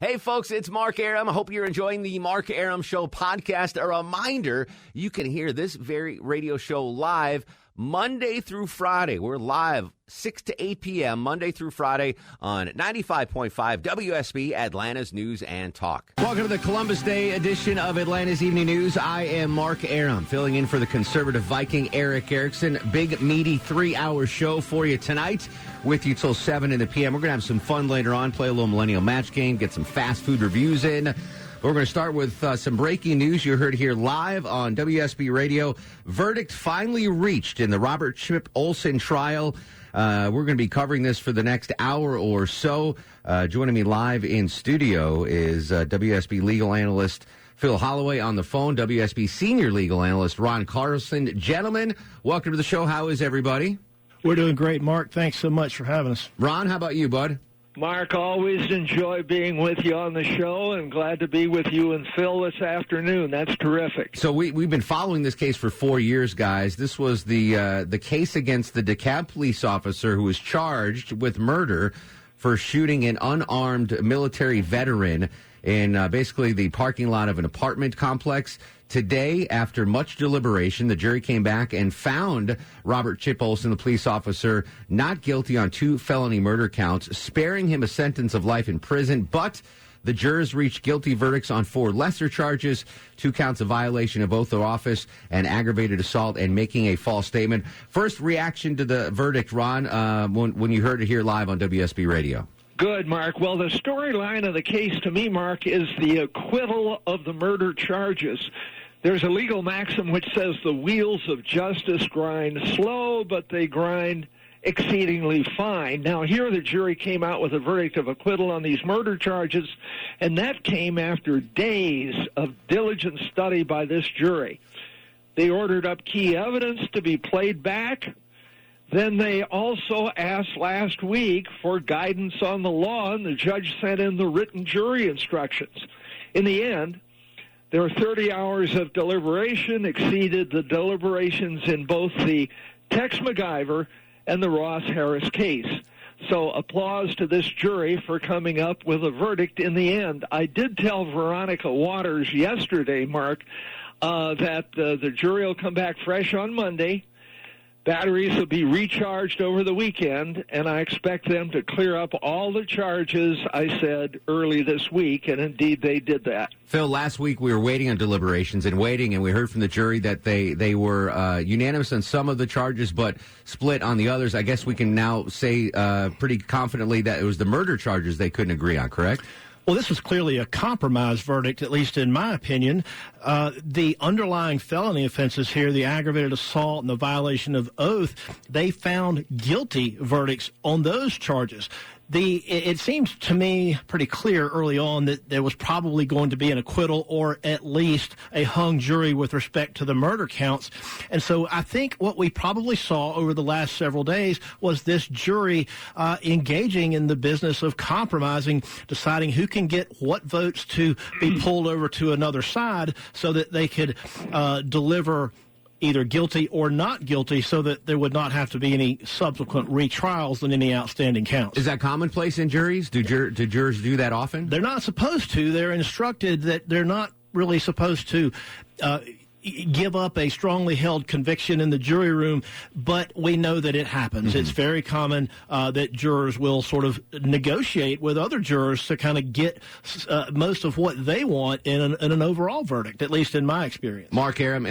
Hey, folks, it's Mark Arum. I hope you're enjoying the Mark Arum Show podcast. A reminder, you can hear this very radio show live Monday through Friday. We're live 6 to 8 p.m. Monday through Friday on 95.5 WSB, Atlanta's News and Talk. Welcome to the Columbus Day edition of Atlanta's Evening News. I am Mark Arum, filling in for the conservative Viking Eric Erickson. Big, meaty 3-hour show for you tonight. With you till 7 in the p.m. We're going to have some fun later on, play a little millennial match game, get some fast food reviews in. We're going to start with some breaking news you heard here live on WSB Radio. Verdict finally reached in the Robert Chip Olsen trial. We're going to be covering this for the next hour or so. Joining me live in studio is WSB legal analyst Phil Holloway on the phone, WSB senior legal analyst Ron Carlson. Gentlemen, welcome to the show. How is everybody? We're doing great, Mark. Thanks so much for having us. Ron, how about you, bud? Mark, always enjoy being with you on the show, and glad to be with you and Phil this afternoon. That's terrific. So we've been following this case for 4 years, guys. This was the case against the DeKalb police officer who was charged with murder for shooting an unarmed military veteran in basically the parking lot of an apartment complex. Today, after much deliberation, the jury came back and found Robert Chip Olsen, the police officer, not guilty on 2 felony murder counts, sparing him a sentence of life in prison. But the jurors reached guilty verdicts on 4 lesser charges, 2 counts of violation of oath of office and aggravated assault and making a false statement. First reaction to the verdict, Ron, when you heard it here live on WSB Radio. Good, Mark. Well, the storyline of the case to me, Mark, is the acquittal of the murder charges. There's a legal maxim which says the wheels of justice grind slow, but they grind exceedingly fine. Now, here the jury came out with a verdict of acquittal on these murder charges, and that came after days of diligent study by this jury. They ordered up key evidence to be played back. Then they also asked last week for guidance on the law, and the judge sent in the written jury instructions. In the end, their 30 hours of deliberation exceeded the deliberations in both the Tex MacGyver and the Ross Harris case. So applause to this jury for coming up with a verdict in the end. I did tell Veronica Waters yesterday, Mark, that the jury will come back fresh on Monday. Batteries will be recharged over the weekend, and I expect them to clear up all the charges I said early this week, and indeed they did that. Phil, last week we were waiting on deliberations and waiting, and we heard from the jury that they were unanimous on some of the charges but split on the others. I guess we can now say pretty confidently that it was the murder charges they couldn't agree on, correct? Well, this was clearly a compromise verdict, at least in my opinion. The underlying felony offenses here, the aggravated assault and the violation of oath, they found guilty verdicts on those charges. It seems to me pretty clear early on that there was probably going to be an acquittal or at least a hung jury with respect to the murder counts. And so I think what we probably saw over the last several days was this jury engaging in the business of compromising, deciding who can get what votes to be pulled over to another side so that they could deliver either guilty or not guilty so that there would not have to be any subsequent retrials and any outstanding counts. Is that commonplace in juries? Do jurors do that often? They're not supposed to. They're instructed that they're not really supposed to give up a strongly held conviction in the jury room, but we know that it happens. Mm-hmm. It's very common that jurors will sort of negotiate with other jurors to kind of get most of what they want in an overall verdict, at least in my experience. Mark Arum,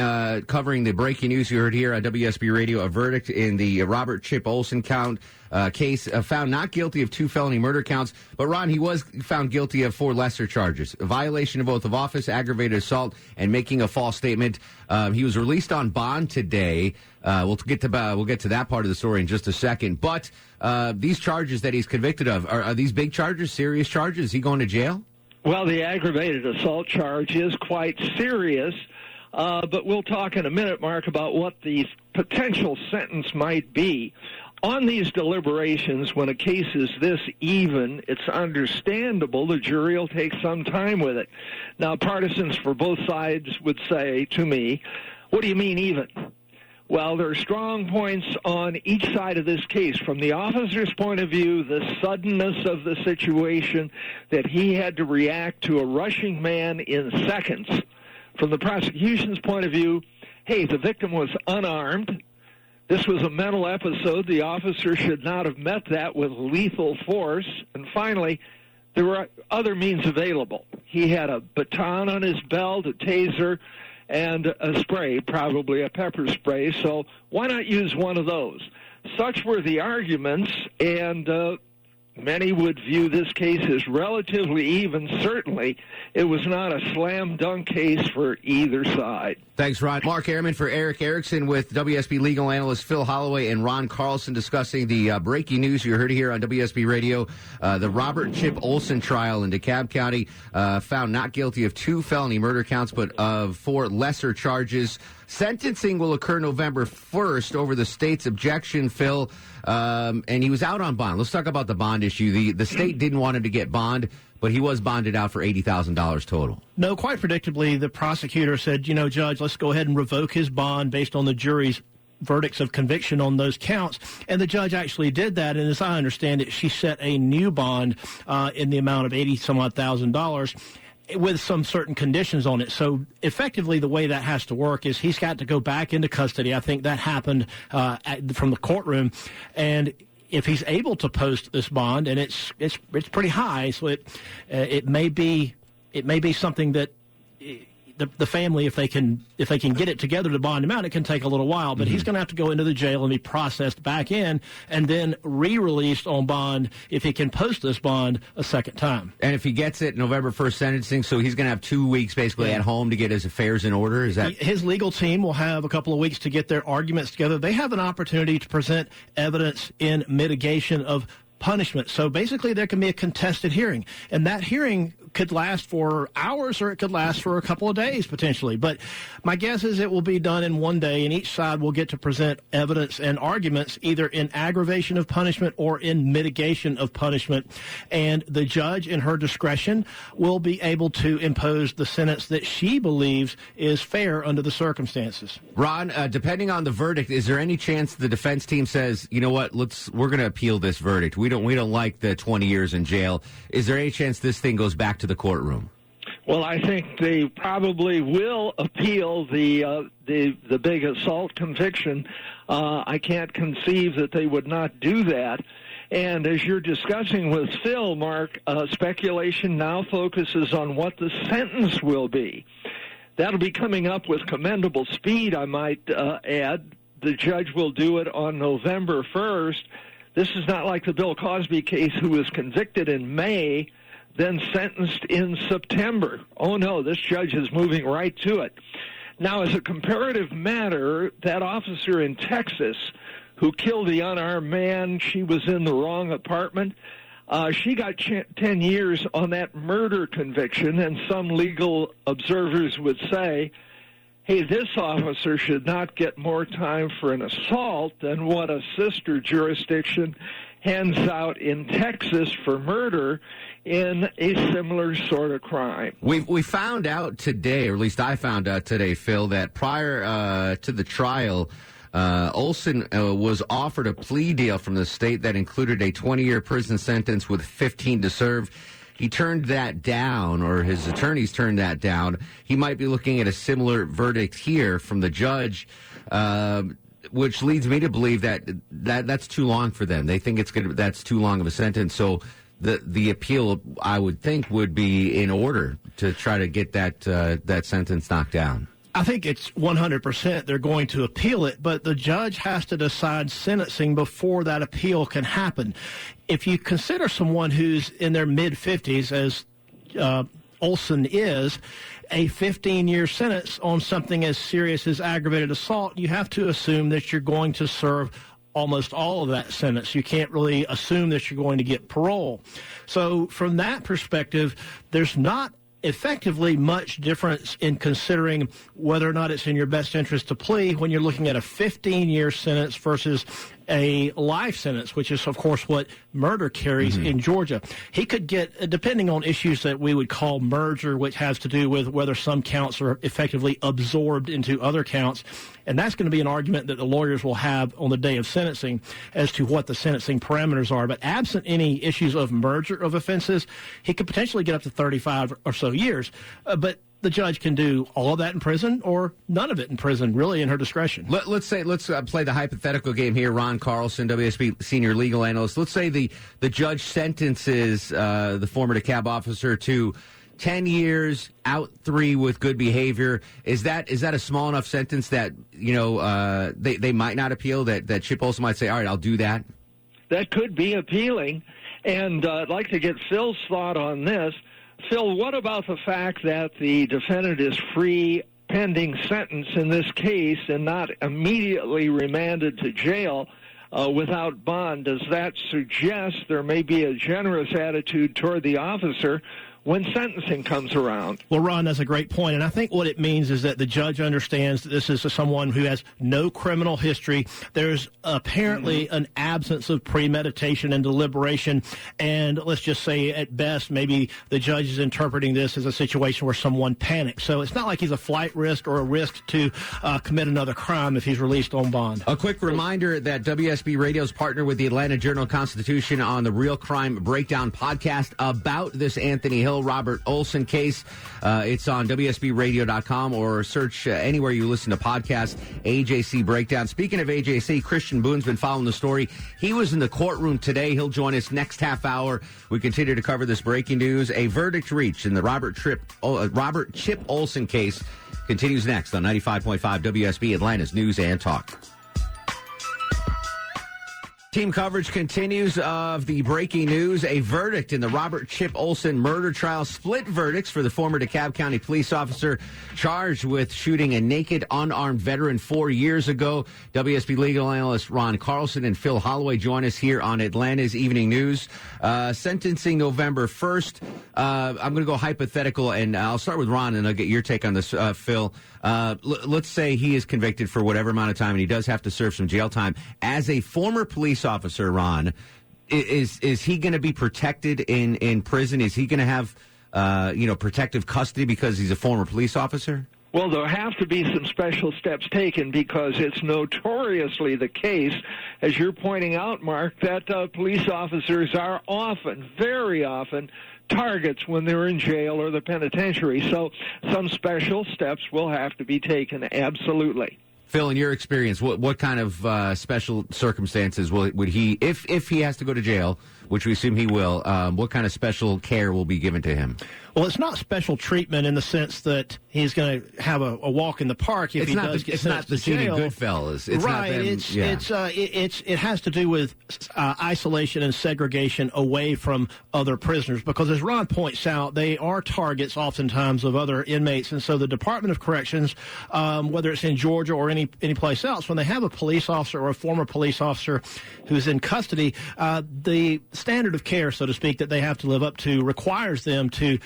covering the breaking news you heard here on WSB Radio, a verdict in the Robert Chip Olsen case, found not guilty of 2 felony murder counts. But, Ron, he was found guilty of 4 lesser charges: a violation of oath of office, aggravated assault, and making a false statement. He was released on bond today. We'll get to that part of the story in just a second. But these charges that he's convicted of, are these big charges, serious charges? Is he going to jail? Well, the aggravated assault charge is quite serious. But we'll talk in a minute, Mark, about what the potential sentence might be. On these deliberations, when a case is this even, it's understandable the jury will take some time with it. Now, partisans for both sides would say to me, what do you mean even? Well, there are strong points on each side of this case. From the officer's point of view, the suddenness of the situation, that he had to react to a rushing man in seconds. From the prosecution's point of view, hey, the victim was unarmed. This was a mental episode. The officer should not have met that with lethal force. And finally, there were other means available. He had a baton on his belt, a taser, and a spray, probably a pepper spray, so why not use one of those? Such were the arguments, and many would view this case as relatively even. Certainly, it was not a slam-dunk case for either side. Thanks, Ron. Mark Ehrman for Eric Erickson with WSB legal analyst Phil Holloway and Ron Carlson discussing the breaking news you heard here on WSB Radio. The Robert Chip Olsen trial in DeKalb County found not guilty of 2 felony murder counts, but of 4 lesser charges. Sentencing will occur November 1st over the state's objection, Phil, and he was out on bond. Let's talk about the bond issue. The state didn't want him to get bond, but he was bonded out for $80,000 total. No, quite predictably, the prosecutor said, Judge, let's go ahead and revoke his bond based on the jury's verdicts of conviction on those counts. And the judge actually did that. And as I understand it, she set a new bond in the amount of $80,000 with some certain conditions on it. So effectively, the way that has to work is he's got to go back into custody. I think that happened from the courtroom. And if he's able to post this bond, and it's pretty high, so it may be something that the family, if they can get it together to bond him out, it can take a little while. But he's going to have to go into the jail and be processed back in, and then re-released on bond if he can post this bond a second time. And if he gets it November 1st sentencing, so he's going to have 2 weeks basically at home to get his affairs in order. Is that his legal team will have a couple of weeks to get their arguments together? They have an opportunity to present evidence in mitigation of punishment. So basically there can be a contested hearing, and that hearing could last for hours or it could last for a couple of days potentially. But my guess is it will be done in one day, and each side will get to present evidence and arguments either in aggravation of punishment or in mitigation of punishment. And the judge, in her discretion, will be able to impose the sentence that she believes is fair under the circumstances. Ron, depending on the verdict, is there any chance the defense team says, you know what, we're going to appeal this verdict? We don't like the 20 years in jail. Is there any chance this thing goes back to the courtroom? Well, I think they probably will appeal the big assault conviction. I can't conceive that they would not do that. And as you're discussing with Phil, Mark, speculation now focuses on what the sentence will be. That'll be coming up with commendable speed, I might add. The judge will do it on November 1st. This is not like the Bill Cosby case, who was convicted in May, then sentenced in September. Oh, no, this judge is moving right to it. Now, as a comparative matter, that officer in Texas who killed the unarmed man, she was in the wrong apartment. She got 10 years on that murder conviction, and some legal observers would say, hey, this officer should not get more time for an assault than what a sister jurisdiction hands out in Texas for murder in a similar sort of crime. We found out today, or at least I found out today, Phil, that prior to the trial, Olsen was offered a plea deal from the state that included a 20-year prison sentence with 15 to serve. He turned that down, or his attorneys turned that down. He might be looking at a similar verdict here from the judge, which leads me to believe that's too long for them. They think that's too long of a sentence. So the appeal, I would think, would be in order to try to get that sentence knocked down. I think it's 100% they're going to appeal it, but the judge has to decide sentencing before that appeal can happen. If you consider someone who's in their mid-50s, as Olsen is, a 15-year sentence on something as serious as aggravated assault, you have to assume that you're going to serve almost all of that sentence. You can't really assume that you're going to get parole. So from that perspective, there's not effectively much difference in considering whether or not it's in your best interest to plea when you're looking at a 15-year sentence versus a life sentence, which is, of course, what murder carries in Georgia. He could get, depending on issues that we would call merger, which has to do with whether some counts are effectively absorbed into other counts. And that's going to be an argument that the lawyers will have on the day of sentencing as to what the sentencing parameters are. But absent any issues of merger of offenses, he could potentially get up to 35 or so years. But the judge can do all of that in prison or none of it in prison, really, in her discretion. Let's play the hypothetical game here. Ron Carlson, WSB senior legal analyst. Let's say the judge sentences the former DeKalb officer to 10 years, out 3 with good behavior. Is that a small enough sentence that, they might not appeal, that Chip Olsen might say, all right, I'll do that? That could be appealing. And I'd like to get Phil's thought on this. Phil, what about the fact that the defendant is free pending sentence in this case and not immediately remanded to jail without bond? Does that suggest there may be a generous attitude toward the officer when sentencing comes around? Well, Ron, that's a great point. And I think what it means is that the judge understands that this is someone who has no criminal history. There's apparently an absence of premeditation and deliberation. And let's just say, at best, maybe the judge is interpreting this as a situation where someone panics. So it's not like he's a flight risk or a risk to commit another crime if he's released on bond. A quick reminder that WSB Radio's partnered with the Atlanta Journal-Constitution on the Real Crime Breakdown podcast about this Anthony Hill Robert Olsen case. It's on WSBradio.com or search anywhere you listen to podcasts, AJC Breakdown. Speaking of AJC, Christian Boone's been following the story. He was in the courtroom today. He'll join us next half hour. We continue to cover this breaking news. A verdict reached in the Robert Chip Olsen case continues next on 95.5 WSB, Atlanta's News and Talk. Team coverage continues of the breaking news. A verdict in the Robert Chip Olsen murder trial. Split verdicts for the former DeKalb County police officer charged with shooting a naked, unarmed veteran 4 years ago. WSB legal analyst Ron Carlson and Phil Holloway join us here on Atlanta's Evening News. Sentencing November 1st. I'm going to go hypothetical, and I'll start with Ron, and I'll get your take on this, Phil. Let's say he is convicted for whatever amount of time, and he does have to serve some jail time. As a former police officer, Ron, is he going to be protected in prison? Is he going to have protective custody because he's a former police officer? Well, there'll have to be some special steps taken because it's notoriously the case, as you're pointing out, Mark, that police officers are often, very often, targets when they're in jail or the penitentiary. So some special steps will have to be taken, absolutely. Phil, in your experience, what kind of special circumstances would he, if he has to go to jail, which we assume he will, what kind of special care will be given to him? Well, it's not special treatment in the sense that he's going to have a walk in the park if he does get sentenced to jail. It's not the scene in Goodfellas. It's right. It has to do with isolation and segregation away from other prisoners because, as Ron points out, they are targets oftentimes of other inmates. And so the Department of Corrections, whether it's in Georgia or any place else, when they have a police officer or a former police officer who's in custody, the standard of care, so to speak, that they have to live up to requires them to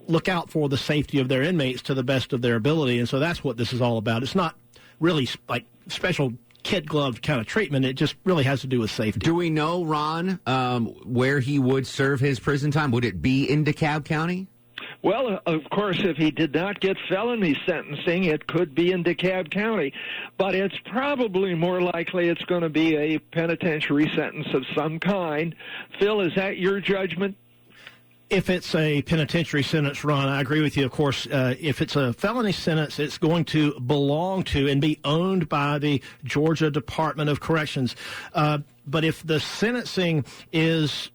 look out for the safety of their inmates to the best of their ability. And so that's what this is all about. It's not really like special kid-gloved kind of treatment. It just really has to do with safety. Do we know, Ron, where he would serve his prison time? Would it be in DeKalb County? Well, of course, if he did not get felony sentencing, it could be in DeKalb County. But it's probably more likely it's going to be a penitentiary sentence of some kind. Phil, is that your judgment? If it's a penitentiary sentence, Ron, I agree with you. Of course, if it's a felony sentence, it's going to belong to and be owned by the Georgia Department of Corrections. But if the sentencing is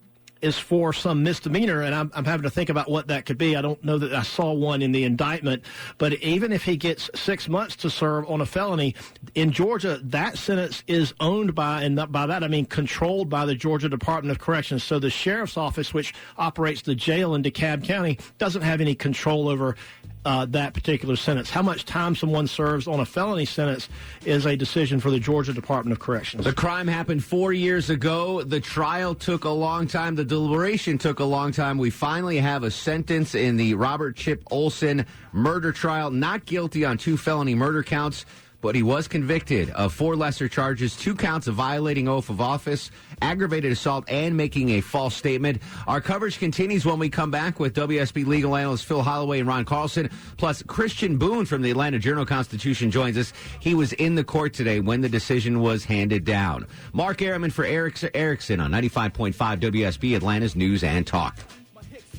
for some misdemeanor, and I'm having to think about what that could be. I don't know that I saw one in the indictment, but even if he gets 6 months to serve on a felony, in Georgia, that sentence is owned by, and by that I mean controlled by the Georgia Department of Corrections. So the sheriff's office, which operates the jail in DeKalb County, doesn't have any control over that particular sentence. How much time someone serves on a felony sentence is a decision for the Georgia Department of Corrections. The crime happened 4 years ago. The trial took a long time. The deliberation took a long time. We finally have a sentence in the Robert Chip Olsen murder trial. Not guilty on 2 felony murder counts, but he was convicted of 4 lesser charges, 2 counts of violating oath of office, aggravated assault, and making a false statement. Our coverage continues when we come back with WSB legal analyst Phil Holloway and Ron Carlson, plus Christian Boone from the Atlanta Journal-Constitution joins us. He was in the court today when the decision was handed down. Mark Arum for Erickson on 95.5 WSB, Atlanta's News and Talk.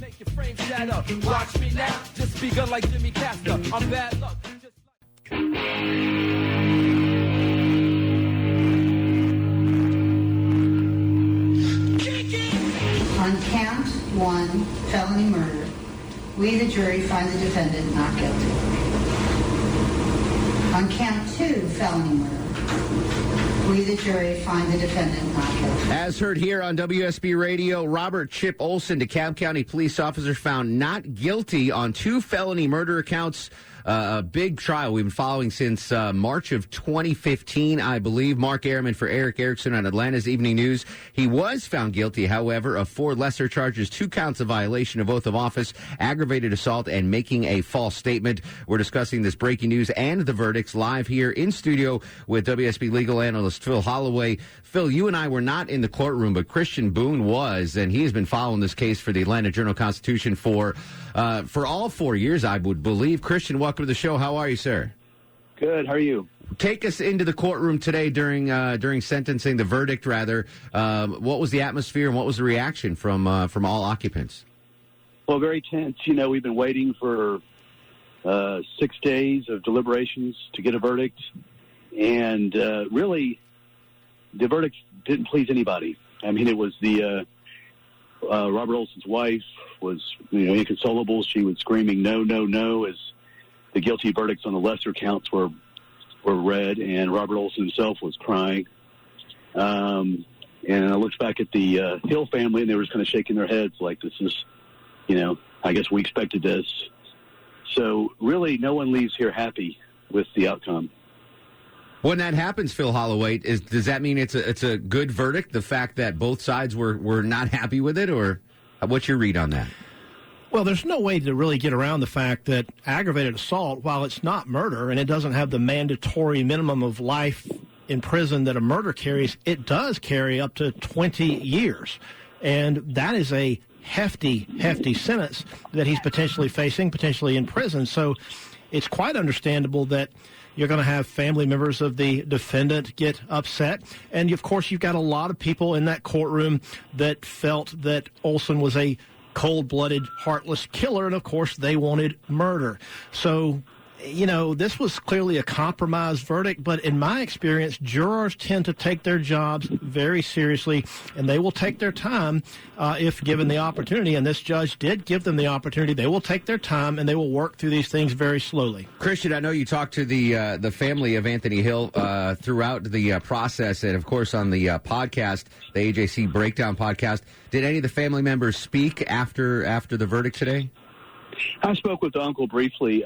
Make your frame shatter. Watch me now. Just speak up like Jimmy Castor. I'm bad luck. On count 1, felony murder, we, the jury, find the defendant not guilty. On count 2, felony murder, we, the jury, find the defendant not guilty. As heard here on WSB Radio, Robert Chip Olsen, DeKalb County police officer, found not guilty on 2 felony murder counts. A big trial we've been following since March of 2015, I believe. Mark Arum for Eric Erickson on Atlanta's Evening News. He was found guilty, however, of 4 lesser charges, 2 counts of violation of oath of office, aggravated assault, and making a false statement. We're discussing this breaking news and the verdicts live here in studio with WSB legal analyst Phil Holloway. Phil, you and I were not in the courtroom, but Christian Boone was, and he has been following this case for the Atlanta Journal-Constitution for all 4 years, I would believe. Christian, welcome to the show. How are you, sir? Good. How are you? Take us into the courtroom today during sentencing, the verdict, rather. What was the atmosphere and what was the reaction from all occupants? Well, very tense. You know, we've been waiting for 6 days of deliberations to get a verdict, and really, the verdict didn't please anybody. I mean, it was the Robert Olsen's wife was, inconsolable. She was screaming, "No, no, no," as the guilty verdicts on the lesser counts were read, and Robert Olsen himself was crying. And I looked back at the Hill family, and they were just kind of shaking their heads like, this is, I guess we expected this. So really, no one leaves here happy with the outcome. When that happens, Phil Holloway, does that mean it's a good verdict, the fact that both sides were not happy with it, or what's your read on that? Well, there's no way to really get around the fact that aggravated assault, while it's not murder and it doesn't have the mandatory minimum of life in prison that a murder carries, it does carry up to 20 years. And that is a hefty, hefty sentence that he's potentially facing, potentially in prison. So it's quite understandable that you're going to have family members of the defendant get upset. And, of course, you've got a lot of people in that courtroom that felt that Olsen was a cold-blooded, heartless killer, and, of course, they wanted murder. So, this was clearly a compromised verdict, but in my experience, jurors tend to take their jobs very seriously, and they will take their time if given the opportunity, and this judge did give them the opportunity. They will take their time, and they will work through these things very slowly. Christian, I know you talked to the family of Anthony Hill throughout the process, and, of course, on the podcast, the AJC Breakdown podcast. Did any of the family members speak after the verdict today? I spoke with the uncle briefly.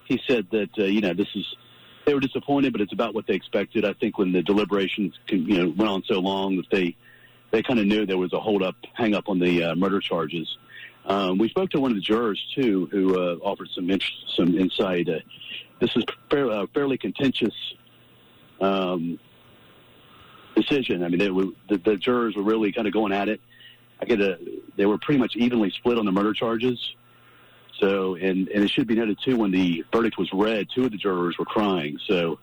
He said that, they were disappointed, but it's about what they expected. I think when the deliberations, went on so long that they kind of knew there was a hang up on the murder charges. We spoke to one of the jurors, too, who offered some insight. This is a fairly contentious decision. I mean, the jurors were really kind of going at it. They were pretty much evenly split on the murder charges. So, and it should be noted, too, when the verdict was read, 2 of the jurors were crying. So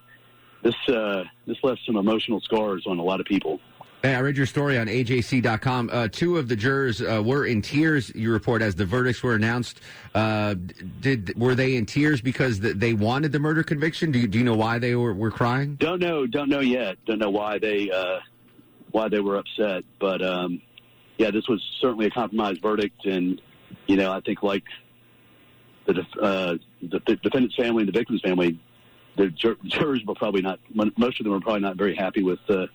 this left some emotional scars on a lot of people. Hey, I read your story on AJC.com. 2 of the jurors were in tears, you report, as the verdicts were announced. Were they in tears because they wanted the murder conviction? Do you know why they were crying? Don't know yet. Don't know why they were upset. But, this was certainly a compromised verdict. And, I think like the defendant's family and the victim's family, the jurors were probably not, most of them were probably not very happy with the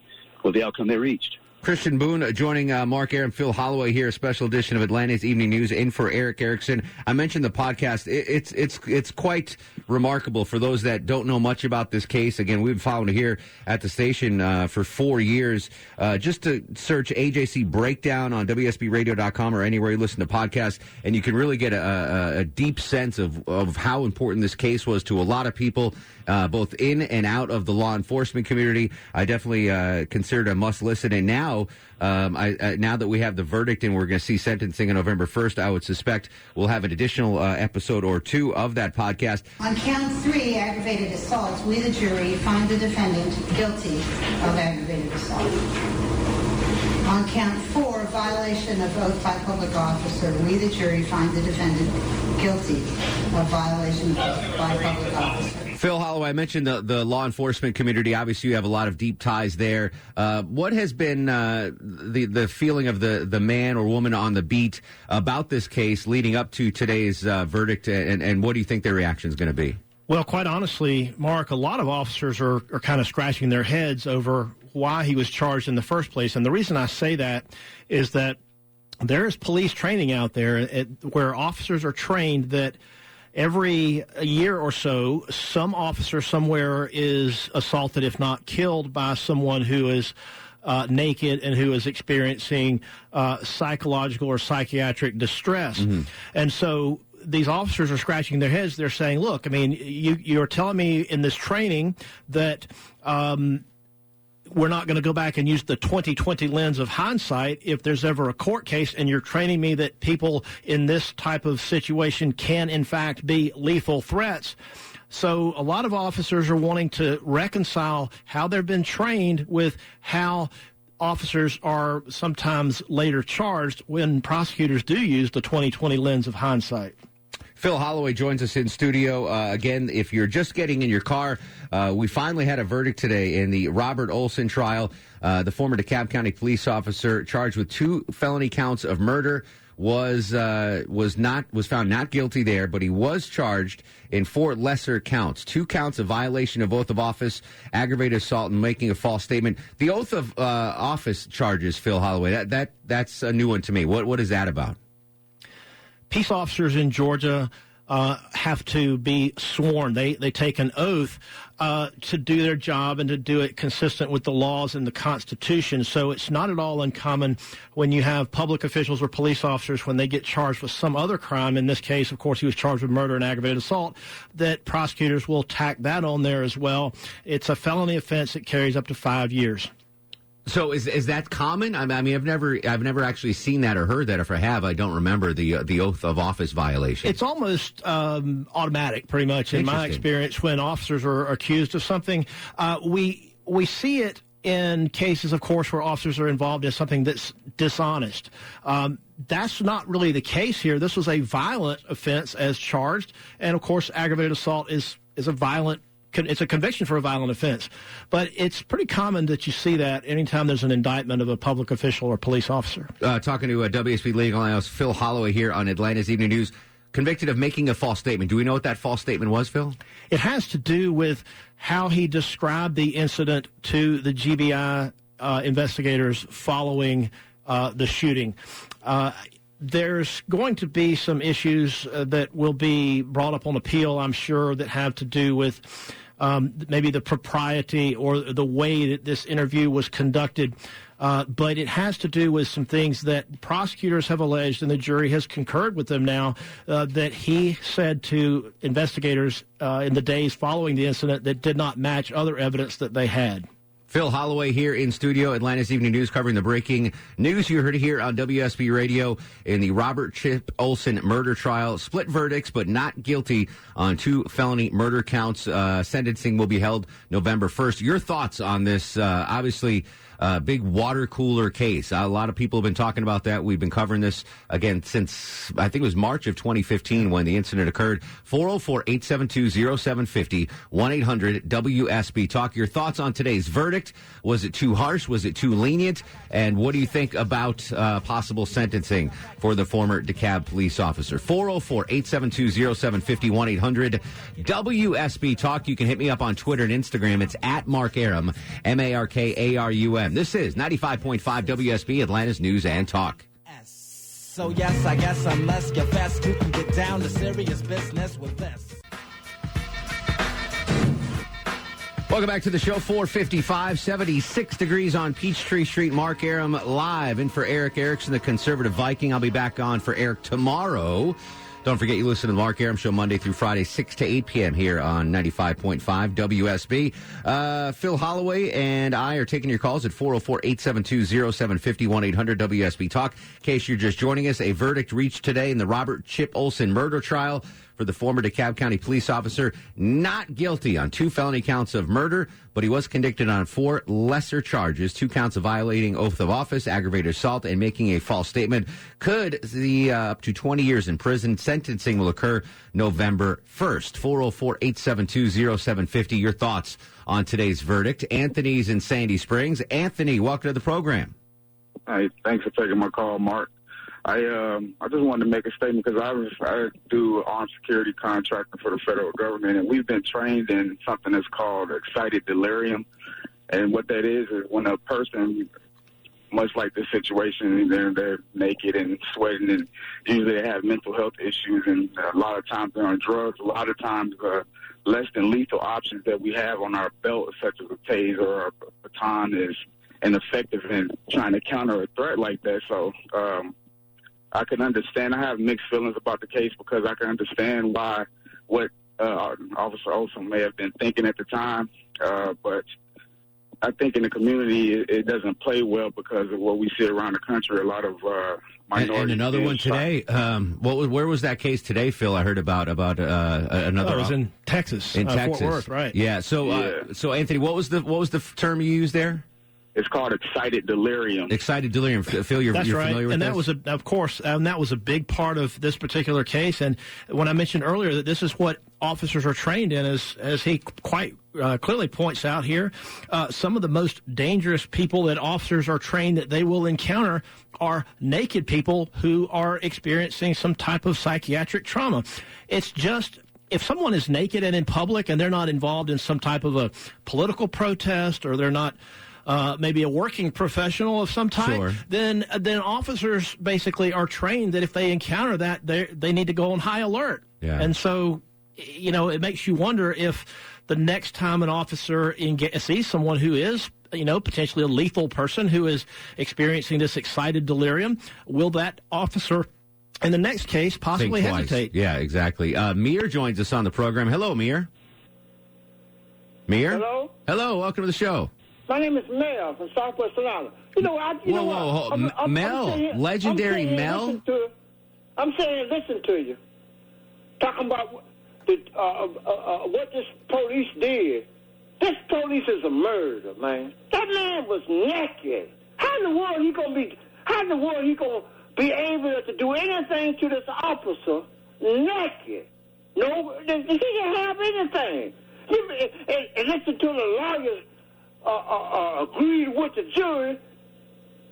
outcome they reached. Christian Boone joining Mark Arum, Phil Holloway here, a special edition of Atlanta's Evening News in for Eric Erickson. I mentioned the podcast. It's quite remarkable for those that don't know much about this case. Again, we've been following it here at the station for 4 years. Just to search AJC Breakdown on WSBRadio.com or anywhere you listen to podcasts, and you can really get a deep sense of how important this case was to a lot of people, both in and out of the law enforcement community. I definitely consider it a must listen. And now, now that we have the verdict and we're going to see sentencing on November 1st, I would suspect we'll have an additional episode or two of that podcast. On count 3, aggravated assault, we, the jury, find the defendant guilty of aggravated assault. On count 4, violation of oath by public officer, we, the jury, find the defendant guilty of violation of oath by public officer. Phil Holloway, I mentioned the law enforcement community. Obviously, you have a lot of deep ties there. What has been the feeling of the man or woman on the beat about this case leading up to today's verdict, and what do you think their reaction is going to be? Well, quite honestly, Mark, a lot of officers are kind of scratching their heads over why he was charged in the first place. And the reason I say that is that there is police training out there where officers are trained that every year or so, some officer somewhere is assaulted, if not killed, by someone who is naked and who is experiencing psychological or psychiatric distress. Mm-hmm. And so these officers are scratching their heads. They're saying, look, I mean, you're telling me in this training that we're not going to go back and use the 20/20 lens of hindsight if there's ever a court case, and you're training me that people in this type of situation can, in fact, be lethal threats. So a lot of officers are wanting to reconcile how they've been trained with how officers are sometimes later charged when prosecutors do use the 20/20 lens of hindsight. Phil Holloway joins us in studio. Again, if you're just getting in your car, we finally had a verdict today in the Robert Olsen trial. The former DeKalb County police officer charged with 2 felony counts of murder was found not guilty there, but he was charged in 4 lesser counts. 2 counts of violation of oath of office, aggravated assault, and making a false statement. The oath of office charges, Phil Holloway, that's a new one to me. What is that about? Peace officers in Georgia have to be sworn. They take an oath to do their job and to do it consistent with the laws and the Constitution. So it's not at all uncommon when you have public officials or police officers, when they get charged with some other crime. In this case, of course, he was charged with murder and aggravated assault, that prosecutors will tack that on there as well. It's a felony offense that carries up to 5 years. So is that common? I mean, I've never actually seen that or heard that. If I have, I don't remember the oath of office violation. It's almost automatic, pretty much, in my experience, when officers are accused of something. We see it in cases, of course, where officers are involved in something that's dishonest. That's not really the case here. This was a violent offense as charged, and of course, aggravated assault is a violent. It's a conviction for a violent offense. But it's pretty common that you see that anytime there's an indictment of a public official or police officer. Talking to WSB legal analyst Phil Holloway here on Atlanta's Evening News, convicted of making a false statement. Do we know what that false statement was, Phil? It has to do with how he described the incident to the GBI investigators following the shooting. There's going to be some issues that will be brought up on appeal, I'm sure, that have to do with maybe the propriety or the way that this interview was conducted. But it has to do with some things that prosecutors have alleged, and the jury has concurred with them now, that he said to investigators in the days following the incident that did not match other evidence that they had. Phil Holloway here in studio, Atlanta's Evening News, covering the breaking news. You heard it here on WSB Radio in the Robert Chip Olsen murder trial. Split verdicts, but not guilty on 2 felony murder counts. Sentencing will be held November 1st. Your thoughts on this, obviously, big water cooler case. A lot of people have been talking about that. We've been covering this, again, since I think it was March of 2015 when the incident occurred. 404-872-0750, 1-800-WSB. Talk your thoughts on today's verdict. verdict? Was it too harsh? Was it too lenient? And what do you think about possible sentencing for the former DeKalb police officer? 404-872-0750, 1-800-WSB Talk. You can hit me up on Twitter and Instagram. It's at Mark Arum, MarkArum. This is 95.5 WSB, Atlanta's News and Talk. So yes, I guess unless you're fast, you can get down to serious business with this. Welcome back to the show. 455, 76 degrees on Peachtree Street. Mark Arum live in for Eric Erickson, the conservative Viking. I'll be back on for Eric tomorrow. Don't forget you listen to the Mark Arum Show Monday through Friday, 6 to 8 p.m. here on 95.5 WSB. Phil Holloway and I are taking your calls at 404-872-0750, 1-800-WSB Talk. In case you're just joining us, a verdict reached today in the Robert Chip Olsen murder trial for the former DeKalb County police officer, not guilty on 2 felony counts of murder, but he was convicted on 4 lesser charges, 2 counts of violating oath of office, aggravated assault, and making a false statement. Could the up to 20 years in prison. Sentencing will occur November 1st. 404-872-0750. Your thoughts on today's verdict. Anthony's in Sandy Springs. Anthony, welcome to the program. Hey, thanks for taking my call, Mark. I just wanted to make a statement because I do armed security contracting for the federal government, and we've been trained in something that's called excited delirium. And what that is when a person, much like this situation, they're naked and sweating, and usually they have mental health issues, and a lot of times they're on drugs. A lot of times less than lethal options that we have on our belt, such as a taser or a baton, is ineffective in trying to counter a threat like that. So I can understand. I have mixed feelings about the case because I can understand what Officer Olsen may have been thinking at the time. But I think in the community it doesn't play well because of what we see around the country. A lot of minorities. And another one today. Where was that case today, Phil? I heard about another. It was in Texas. In Texas, Fort Worth, right? Yeah. So Anthony, what was the term you used there? It's called excited delirium. Excited delirium. Phil, you're familiar with and this? that was of course, that was a big part of this particular case. And when I mentioned earlier that this is what officers are trained in, as he quite clearly points out here, some of the most dangerous people that officers are trained that they will encounter are naked people who are experiencing some type of psychiatric trauma. It's just, if someone is naked and in public and they're not involved in some type of a political protest, or they're not maybe a working professional of some type, sure, then officers basically are trained that if they encounter that, they need to go on high alert. Yeah. And so, it makes you wonder if the next time an officer sees someone who is, potentially a lethal person who is experiencing this excited delirium, will that officer in the next case possibly hesitate? Yeah, exactly. Mir joins us on the program. Hello, Mir. Mir? Hello? Hello, welcome to the show. My name is Mel from Southwest Atlanta. Whoa. Mel, legendary Mel? I'm saying, listen to you. Talking about what this police did. This police is a murder, man. That man was naked. How in the world he gonna be able to do anything to this officer naked? No, he didn't have anything. And listen to the lawyers agreed with the jury.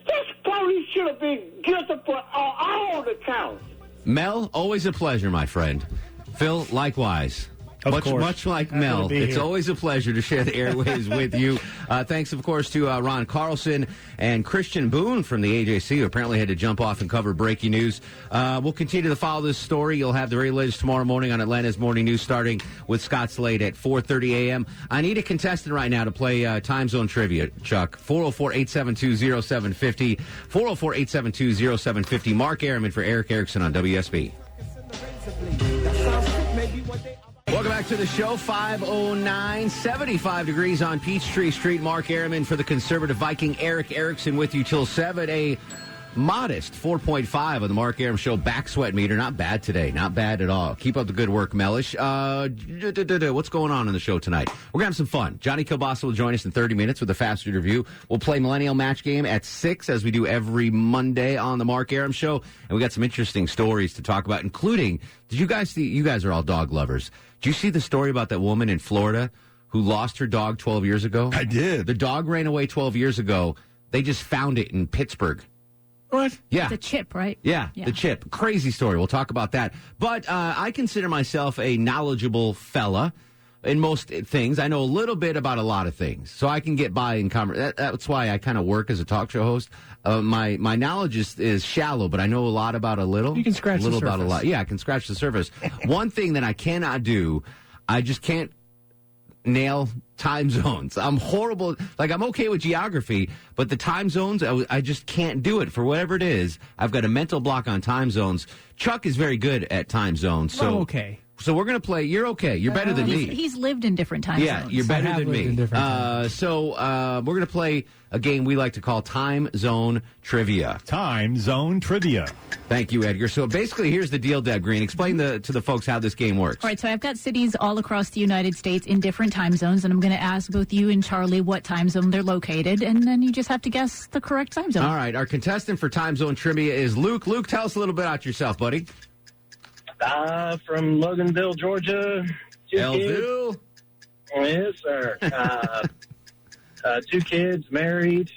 This police should have been guilty for all the counts. Mel, always a pleasure, my friend. Phil, likewise. Much like Mel, it's always a pleasure to share the airwaves with you. Thanks, of course, to Ron Carlson and Christian Boone from the AJC, who apparently had to jump off and cover breaking news. We'll continue to follow this story. You'll have the very latest tomorrow morning on Atlanta's Morning News, starting with Scott Slade at 4:30 a.m. I need a contestant right now to play time zone trivia, Chuck. 404-872-0750. 404-872-0750. Mark Arum for Eric Erickson on WSB. Welcome back to the show. 5:09, 75 degrees on Peachtree Street. Mark Arum for the conservative Viking. Eric Erickson with you till 7. A modest 4.5 on the Mark Arum Show back sweat meter. Not bad today. Not bad at all. Keep up the good work, Mellish. What's going on the show tonight? We're going to have some fun. Johnny Kielbasa will join us in 30 minutes with a fast food review. We'll play Millennial Match Game at 6, as we do every Monday on the Mark Arum Show. And we got some interesting stories to talk about, including, did you guys see, you guys are all dog lovers. Did you see the story about that woman in Florida who lost her dog 12 years ago? I did. The dog ran away 12 years ago. They just found it in Pittsburgh. What? Yeah. The Chip, right? Yeah, the Chip. Crazy story. We'll talk about that. But I consider myself a knowledgeable fella in most things. I know a little bit about a lot of things, so I can get by in conversation. That's why I kind of work as a talk show host. My knowledge is shallow, but I know a lot about a little. You can scratch a little the surface. about a lot. Yeah, I can scratch the surface. One thing that I cannot do, I just can't nail time zones. I'm horrible. Like, I'm okay with geography, but the time zones, I just can't do it for whatever it is. I've got a mental block on time zones. Chuck is very good at time zones. So okay. So we're going to play. You're okay. You're better than me. He's lived in different time zones. Yeah, you're better than me. So we're going to play a game we like to call Time Zone Trivia. Time Zone Trivia. Thank you, Edgar. So basically, here's the deal, Deb Green. Explain to the folks how this game works. All right, so I've got cities all across the United States in different time zones, and I'm going to ask both you and Charlie what time zone they're located, and then you just have to guess the correct time zone. All right, our contestant for Time Zone Trivia is Luke. Luke, tell us a little bit about yourself, buddy. From Loganville, Georgia. Elville? Yes, sir. 2 kids, married.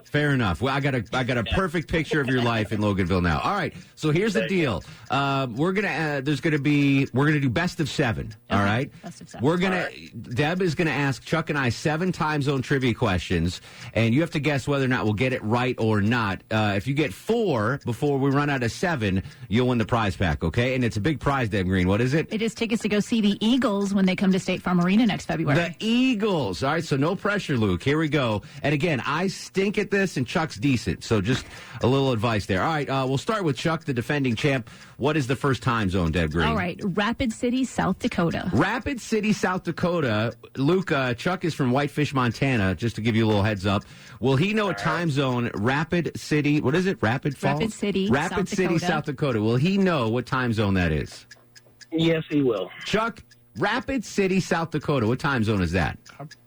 Fair enough. Well, I got a perfect picture of your life in Loganville now. All right. So here's the deal. We're gonna do best of 7. All right. Best of 7. We're gonna. Deb is gonna ask Chuck and I 7 time zone trivia questions, and you have to guess whether or not we'll get it right or not. If you get 4 before we run out of 7, you'll win the prize pack. Okay. And it's a big prize, Deb Green. What is it? It is tickets to go see the Eagles when they come to State Farm Arena next February. The Eagles. All right. So no pressure, Luke. Here we go. And again, I stink at this, and Chuck's decent. So just a little advice there. All right, we'll start with Chuck, the defending champ. What is the first time zone, Deb Green? All right, Rapid City, South Dakota. Rapid City, South Dakota. Luke, Chuck is from Whitefish, Montana, just to give you a little heads up. Will he know a time zone, Rapid City, what is it, Rapid Falls? Rapid City, Rapid South City, Dakota. South Dakota. Will he know what time zone that is? Yes, he will. Chuck, Rapid City, South Dakota. What time zone is that?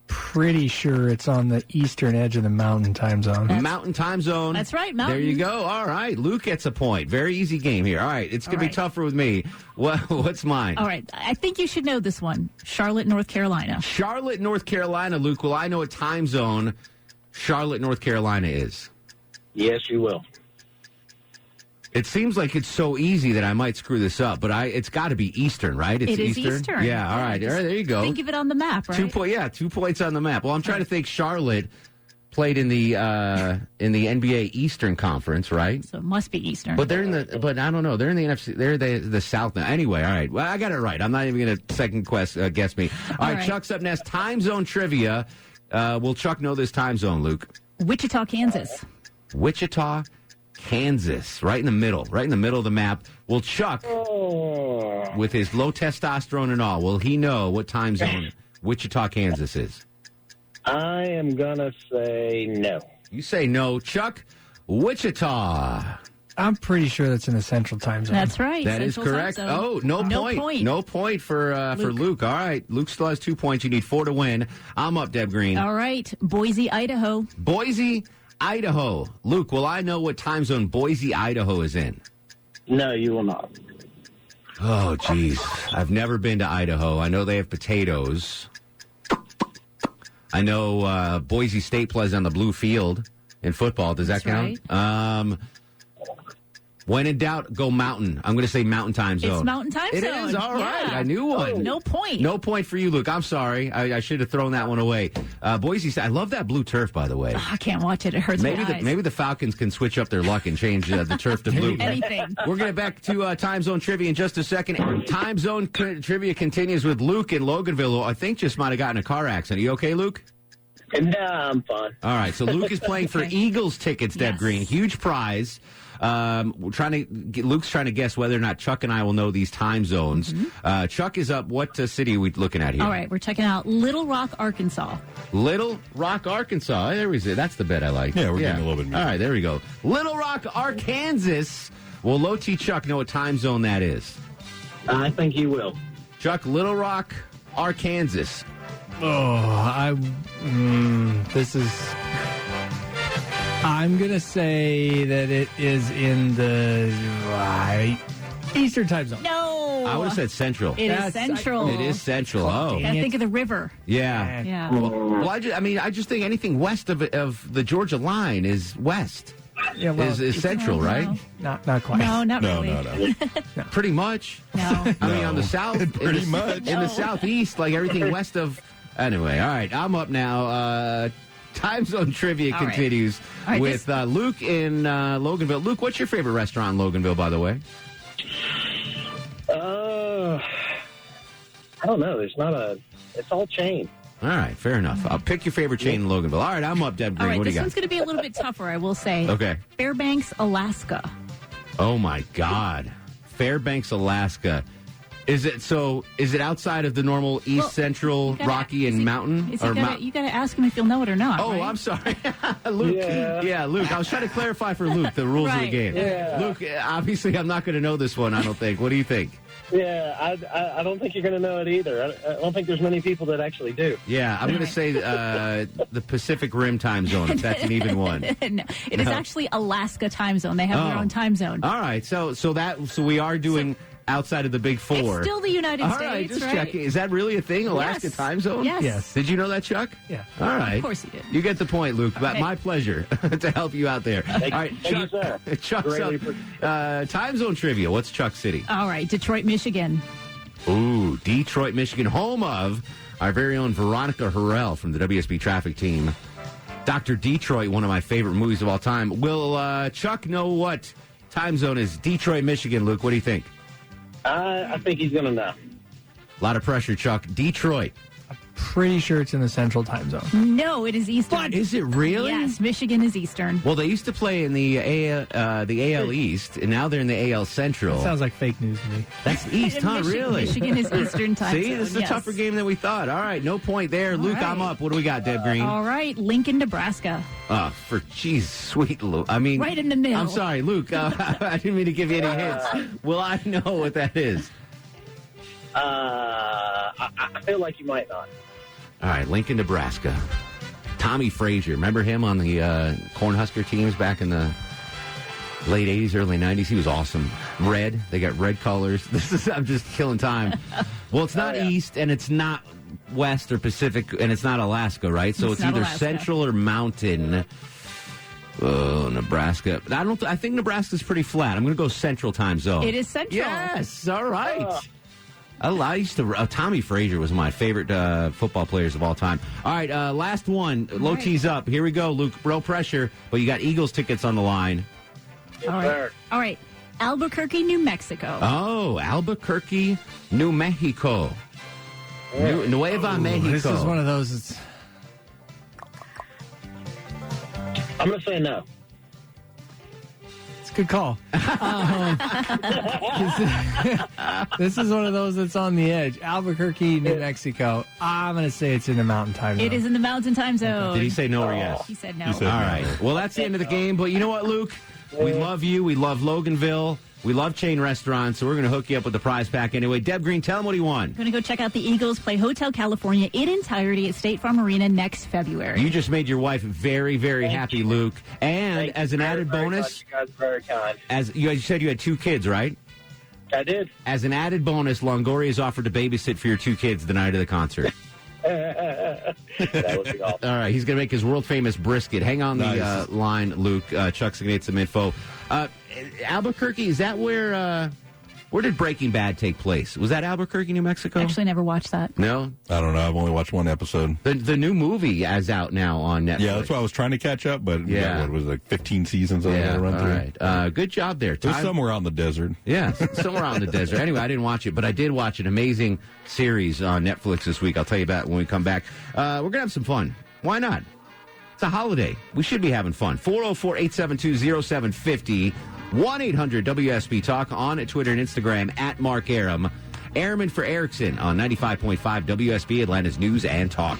Pretty sure it's on the eastern edge of the mountain time zone. Mountain time zone. That's right, There you mountains. go. All right. Luke gets a point. Very easy game here. All right. It's going to be tougher with me. What's mine? All right, I think you should know this one. Charlotte, North Carolina. Charlotte, North Carolina, Luke. Will I know what time zone Charlotte, North Carolina is? Yes, you will. It seems like it's so easy that I might screw this up, but it's got to be Eastern, right? It is Eastern. Yeah, all right. All right, there you go. Think of it on the map, right? 2 points on the map. Well, I'm trying to think Charlotte played in the NBA Eastern Conference, right? So it must be Eastern. But but I don't know. They're in the NFC. They're the South now. Anyway, all right. Well, I got it right. I'm not even going to second guess me. All right, Chuck's up next. Time zone trivia. Will Chuck know this time zone, Luke? Wichita, Kansas. Wichita, Kansas, right in the middle of the map. Will Chuck, with his low testosterone and all, will he know what time zone Wichita, Kansas is? I am going to say no. You say no. Chuck, Wichita. I'm pretty sure that's in the central time zone. That's right. That is Central correct. Time Zone. Oh, no point. No point for Luke. All right. Luke still has 2 points. You need 4 to win. I'm up, Deb Green. All right. Boise, Idaho. Boise, Idaho. Luke, will I know what time zone Boise, Idaho is in? No, you will not. Oh, geez. I've never been to Idaho. I know they have potatoes. I know Boise State plays on the blue field in football. Does that count? Right. When in doubt, go mountain. I'm going to say mountain time zone. It's mountain time zone. It is. All right. Yeah. I knew one. No point. No point for you, Luke. I'm sorry. I should have thrown that one away. Boise State. I love that blue turf, by the way. Oh, I can't watch it. It hurts my eyes. Maybe the Falcons can switch up their luck and change the turf to blue. Anything. We're going to back to Time Zone Trivia in just a second. Time Zone Trivia continues with Luke in Loganville, who I think just might have gotten a car accident. Are you okay, Luke? No, I'm fine. All right. So Luke is playing for Eagles tickets, Deb Yes. Green. Huge prize. Luke's trying to guess whether or not Chuck and I will know these time zones. Mm-hmm. Chuck is up. What city are we looking at here? All right. We're checking out Little Rock, Arkansas. Little Rock, Arkansas. There we go. That's the bet I like. Yeah, we're getting a little bit of music. All right, there we go. Little Rock, Arkansas. Will Low T Chuck know what time zone that is? I think you will. Chuck, Little Rock, Arkansas. I'm going to say that it is in the Eastern time zone. No. I would have said Central. It is Central. It is Central. Oh. I think of the river. Yeah. Yeah. Well, I just think anything west of the Georgia line is west. Yeah, well, is Central, right? Not quite. No, not really. No. Pretty much. No. I mean, on the south, Pretty much. in the southeast, like everything west of. Anyway, all right, I'm up now. Time zone trivia All right. continues All right, with Luke in Loganville. Luke, what's your favorite restaurant in Loganville, by the way? I don't know. There's not it's all chain. All right, fair enough. I'll pick your favorite chain in Loganville. All right, I'm up, Deb Green. All right, what do this you one's got? going to be a little bit tougher, I will say. Okay. Fairbanks, Alaska. Oh my God, Fairbanks, Alaska. Is it outside of the normal East Central you gotta- Rocky and Mountain? You got to ask him if he'll know it or not. Oh, right? I'm sorry. Luke. Yeah, Luke. I was trying to clarify for Luke the rules of the Right. game. Yeah. Luke, obviously, I'm not going to know this one, I don't think. What do you think? Yeah, I don't think you're going to know it either. I don't think there's many people that actually do. Yeah, I'm going to say the Pacific Rim time zone, if that's an even one. No, it is actually Alaska time zone. They have their own time zone. All right, so we are doing outside of the Big Four. It's still the United All States, right, just right? checking. Is that really a thing, Alaska Yes. time zone? Yes. Did you know that, Chuck? Yeah. All right. Of course you did. You get the point, Luke. But Okay. my pleasure to help you out there. All right, thank you, sir. Chuck's Greatly up. Time zone trivia. What's Chuck City? All right, Detroit, Michigan. Ooh, Detroit, Michigan, home of our very own Veronica Harrell from the WSB traffic team. Dr. Detroit, one of my favorite movies of all time. Will Chuck know what time zone is? Detroit, Michigan. Luke, what do you think? I think he's going to know. A lot of pressure, Chuck. Detroit. Pretty sure it's in the Central time zone. No, it is Eastern. What? Is it really? Yes, Michigan is Eastern. Well, they used to play in the AL East, and now they're in the AL Central. That sounds like fake news to me. That's East, huh? Really? Michigan is Eastern time See, zone. this is a yes. tougher game than we thought. All right, no point there. Luke, right. I'm up. What do we got, Deb Green? All right, Lincoln, Nebraska. For geez, sweet Luke. I mean, Right in the middle. I'm sorry, Luke. I didn't mean to give you any hints. Will I know what that is? I feel like you might not. All right, Lincoln, Nebraska. Tommy Frazier. Remember him on the Cornhusker teams back in the late 80s, early 90s? He was awesome. Red. They got red colors. I'm just killing time. Well, it's not East, and it's not West or Pacific, and it's not Alaska, right? So it's not either Alaska. Central or Mountain. Oh, Nebraska. I think Nebraska's pretty flat. I'm going to go Central time zone. It is Central. Yes. All right. I used to. Tommy Frazier was my favorite football players of all time. All right, last one. Low T's up. Here we go, Luke. Real pressure, but you got Eagles tickets on the line. Yes, All right. sir. All right, Albuquerque, New Mexico. Oh, Albuquerque, New Mexico. Nueva Mexico. This is one of those. It's I'm going to say no. a good call. This is one of those that's on the edge. Albuquerque, New Mexico. I'm going to say it's in the mountain time zone. It is in the Mountain Time Zone. Did he say no or yes? He said no. He said All no. right. Well, that's the end of the game. But you know what, Luke? We love you. We love Loganville. We love chain restaurants. So we're going to hook you up with the prize pack anyway. Deb Green, tell him what he won. Going to go check out the Eagles play Hotel California in entirety at State Farm Arena next February. You just made your wife very, very happy, Luke. And as an added bonus, You guys are very kind. as you said, you had 2 kids, right? I did. As an added bonus, Longoria has offered to babysit for your 2 kids the night of the concert. That would be awesome. All right, he's going to make his world-famous brisket. Hang on the Nice. line, Luke. Chuck's going to get some info. Albuquerque, is that where did Breaking Bad take place? Was that Albuquerque, New Mexico? Actually, never watched that. No? I don't know. I've only watched one episode. The new movie is out now on Netflix. Yeah, that's why I was trying to catch up, but Yeah. what was it, like 15 seasons I Yeah, got to run all through. right. Good job there. It was somewhere out in the desert. Yeah, somewhere out in the desert. Anyway, I didn't watch it, but I did watch an amazing series on Netflix this week. I'll tell you about it when we come back. We're going to have some fun. Why not? It's a holiday. We should be having fun. 404-872-0750. 1-800-WSB Talk on Twitter and Instagram at Mark Arum. Airman for Erickson on 95.5 WSB, Atlanta's News and Talk.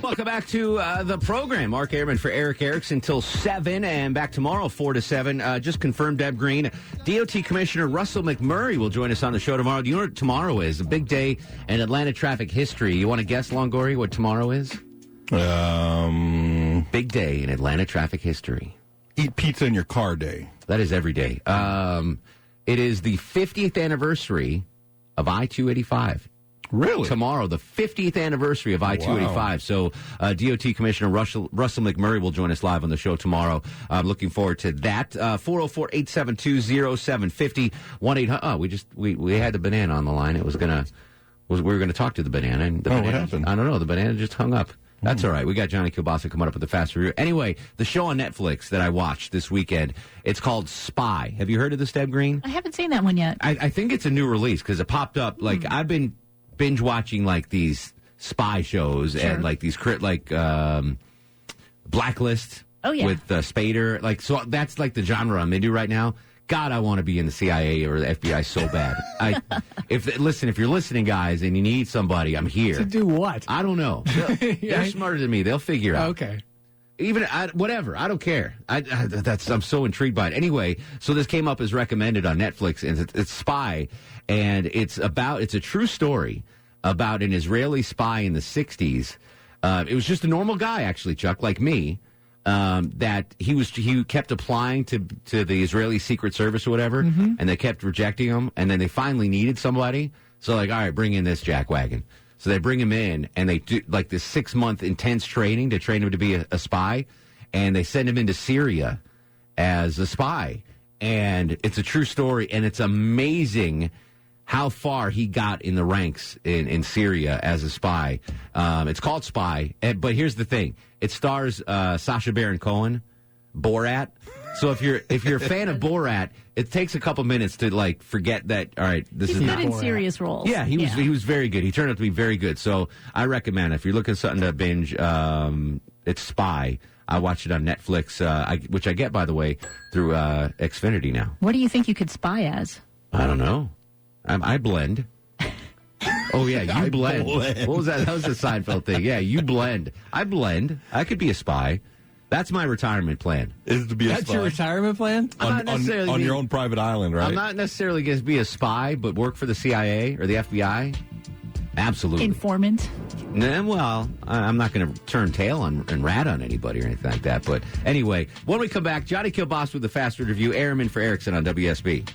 Welcome back to the program. Mark Airman for Eric Erickson till 7 and back tomorrow 4 to 7. Just confirmed Deb Green. DOT Commissioner Russell McMurray will join us on the show tomorrow. Do you know what tomorrow is? A big day in Atlanta traffic history. You want to guess, Longoria, what tomorrow is? Big day in Atlanta traffic history. Eat pizza in your car day. That is every day. It is the 50th anniversary of I-285. Really? Tomorrow, the 50th anniversary of I-285. Wow. So DOT Commissioner Russell McMurray will join us live on the show tomorrow. I'm looking forward to that. 404-872-0750. 1-800. We had the banana on the line. We were going to talk to the banana. And the banana, what happened? I don't know. The banana just hung up. That's all right. We got Johnny Kielbasa coming up with the fast review. Anyway, the show on Netflix that I watched this weekend, it's called Spy. Have you heard of this, Deb Green? I haven't seen that one yet. I think it's a new release because it popped up. Like, I've been binge watching like these spy shows and like these Blacklist with Spader. Like, so that's like the genre I'm into right now. God, I want to be in the CIA or the FBI so bad. If you're listening, guys, and you need somebody, I'm here. To do what? I don't know. They're smarter than me. They'll figure it out. Okay. Even whatever, I don't care. I'm so intrigued by it. Anyway, so this came up as recommended on Netflix, and it's Spy, and it's a true story about an Israeli spy in the 60s. It was just a normal guy, actually, Chuck, like me. That he kept applying to the Israeli Secret Service or whatever, and they kept rejecting him, and then they finally needed somebody. So like, all right, bring in this jackwagon. So they bring him in, and they do like this 6-month intense training to train him to be a spy, and they send him into Syria as a spy. And it's a true story, and it's amazing how far he got in the ranks in Syria as a spy. It's called Spy, but here's the thing. It stars Sacha Baron Cohen, Borat. So if you're a fan of Borat, it takes a couple minutes to like forget that. All right, this He's is good not in Borat. serious roles. Yeah, he was very good. He turned out to be very good. So I recommend if you're looking for something to binge, it's Spy. I watched it on Netflix, which I get, by the way, through Xfinity now. What do you think you could spy as? I don't know. I blend. Oh, yeah, you blend. What was that? That was the Seinfeld thing. Yeah, you blend. I blend. I could be a spy. That's my retirement plan. Is to be a spy. That's your retirement plan? On your own private island, right? I'm not necessarily going to be a spy, but work for the CIA or the FBI. Absolutely. Informant. Well, I'm not going to turn tail and rat on anybody or anything like that. But anyway, when we come back, Johnny Kielbasa with the Fast Food Review. Arum in for Erickson on WSB.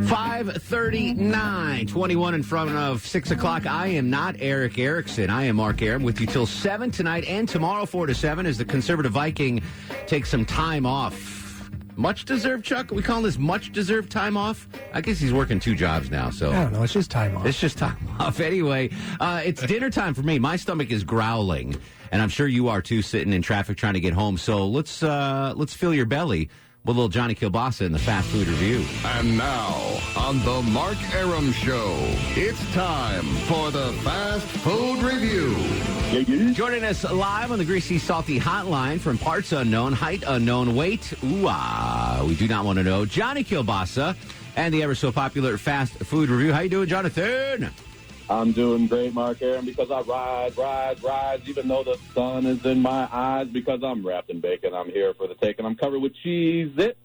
5:39, 21 in front of 6 o'clock. I am not Eric Erickson. I am Mark Arum with you till 7 tonight and tomorrow 4 to 7 as the conservative Viking takes some time off. Much deserved, Chuck? Are we calling this much deserved time off? I guess he's working 2 jobs now, so. I don't know. It's just time off. It's just time off. Anyway, it's dinner time for me. My stomach is growling, and I'm sure you are too, sitting in traffic trying to get home. So let's fill your belly with a little Johnny Kielbasa in the Fast Food Review. And now, on the Mark Arum Show, it's time for the Fast Food Review. Joining us live on the Greasy Salty Hotline from parts unknown, height unknown, weight, we do not want to know, Johnny Kielbasa and the ever-so-popular Fast Food Review. How you doing, Jonathan? I'm doing great, Mark Arum, because I rise, even though the sun is in my eyes, because I'm wrapped in bacon. I'm here for the take, and I'm covered with Cheez-It,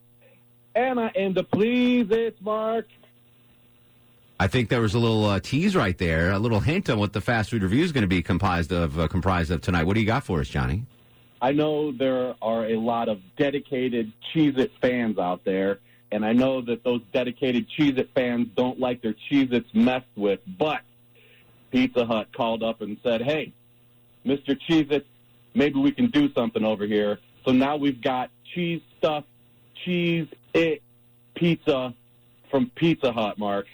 and I aim to please it, Mark. I think there was a little tease right there, a little hint on what the Fast Food Review is going to be comprised of tonight. What do you got for us, Johnny? I know there are a lot of dedicated Cheez-It fans out there, and I know that those dedicated Cheez-It fans don't like their Cheez-Its messed with, but Pizza Hut called up and said, hey, Mr. Cheez-It, maybe we can do something over here. So now we've got cheese stuffed Cheez-It pizza from Pizza Hut, Mark.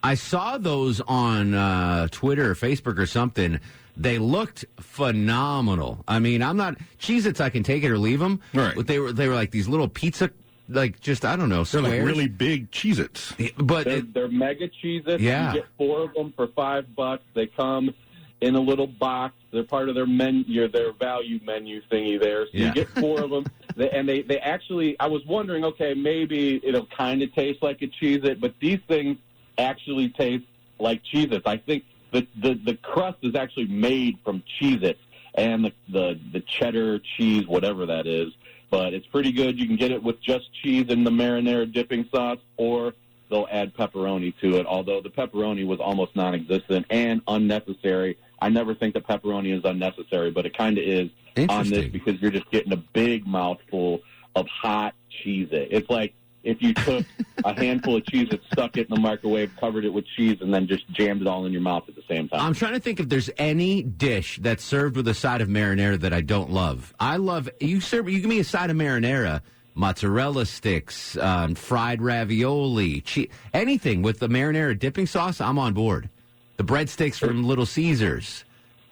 I saw those on Twitter or Facebook or something. They looked phenomenal. I mean, I'm not Cheez-Its, I can take it or leave them. Right. But they were like these little pizza, like just, I don't know, They're squares. like really big Cheez-Its. But they're mega Cheez-Its. Yeah. You get 4 of them for $5. They come in a little box. They're part of their menu, their value menu thingy there. So you get 4 of them. They actually, I was wondering, okay, maybe it'll kind of taste like a Cheez-It, but these things actually taste like Cheez-Its. I think the crust is actually made from Cheez-Its and the cheddar cheese, whatever that is. But it's pretty good. You can get it with just cheese and the marinara dipping sauce, or they'll add pepperoni to it, although the pepperoni was almost non-existent and unnecessary. I never think that pepperoni is unnecessary, but it kind of is on this because you're just getting a big mouthful of hot Cheez-It. It's like if you took a handful of Cheez-It, stuck it in the microwave, covered it with cheese, and then just jammed it all in your mouth at the same time. I'm trying to think if there's any dish that's served with a side of marinara that I don't love. I love, you give me a side of marinara, mozzarella sticks, fried ravioli, anything with the marinara dipping sauce, I'm on board. The breadsticks from Little Caesars.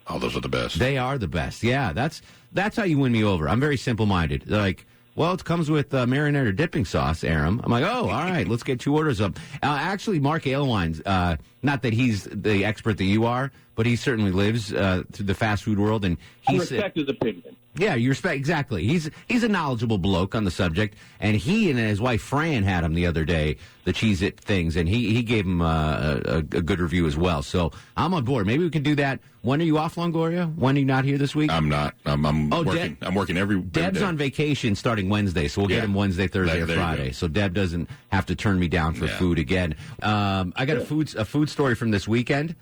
Oh, those are the best. They are the best. Yeah, that's how you win me over. I'm very simple-minded. They're like, well, it comes with marinara dipping sauce, Arum. I'm like, oh, all right, let's get 2 orders up. Actually, Mark Alewine's, not that he's the expert that you are, but he certainly lives through the fast food world. And I respect his opinion. Yeah, you respect, exactly. He's a knowledgeable bloke on the subject, and he and his wife Fran had him the other day, the Cheez-It things, and he gave him a good review as well. So I'm on board. Maybe we can do that. When are you off, Longoria? When are you not here this week? I'm not. I'm working. I'm working every Deb's day. On vacation starting Wednesday, so we'll get him Wednesday, Thursday, or Friday. So Deb doesn't have to turn me down for food again. I got a food story from this weekend.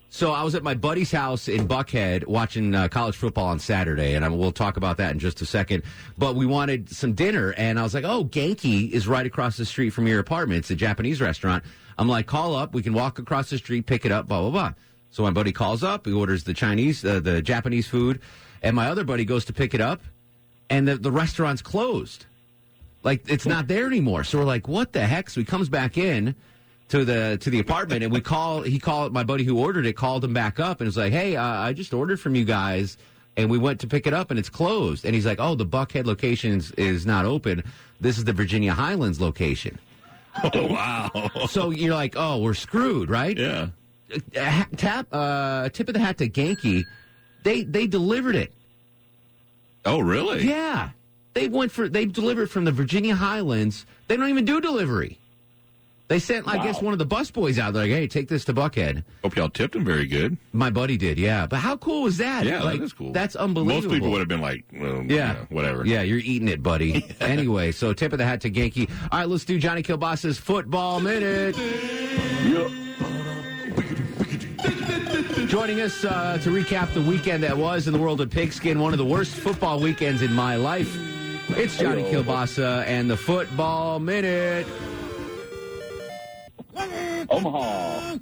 So I was at my buddy's house in Buckhead watching college football on Saturday, and we'll talk about that in just a second. But we wanted some dinner, and I was like, oh, Genki is right across the street from your apartment. It's a Japanese restaurant. I'm like, call up. We can walk across the street, pick it up, blah, blah, blah. So my buddy calls up. He orders the the Japanese food, and my other buddy goes to pick it up, and the restaurant's closed. Like, it's not there anymore. So we're like, what the heck? So he comes back in to the apartment, and he called my buddy who ordered it, called him back up, and was like, hey, I just ordered from you guys, and we went to pick it up, and it's closed. And he's like, oh, the Buckhead location is not open. This is the Virginia Highlands location. Oh, wow. So you're like, oh, we're screwed, right? Yeah. Tip of the hat to Genki. They delivered it. Oh, really? Yeah. They delivered from the Virginia Highlands. They don't even do delivery. They sent, I guess, one of the busboys out there, like, hey, take this to Buckhead. Hope y'all tipped him very good. My buddy did, yeah. But how cool was that? Yeah, like, that is cool. That's unbelievable. Most people would have been like, well, whatever. Yeah, you're eating it, buddy. Anyway, so tip of the hat to Genki. All right, let's do Johnny Kielbasa's Football Minute. Joining us to recap the weekend that was in the world of pigskin, one of the worst football weekends in my life. It's Johnny Kielbasa and the Football Minute. Omaha.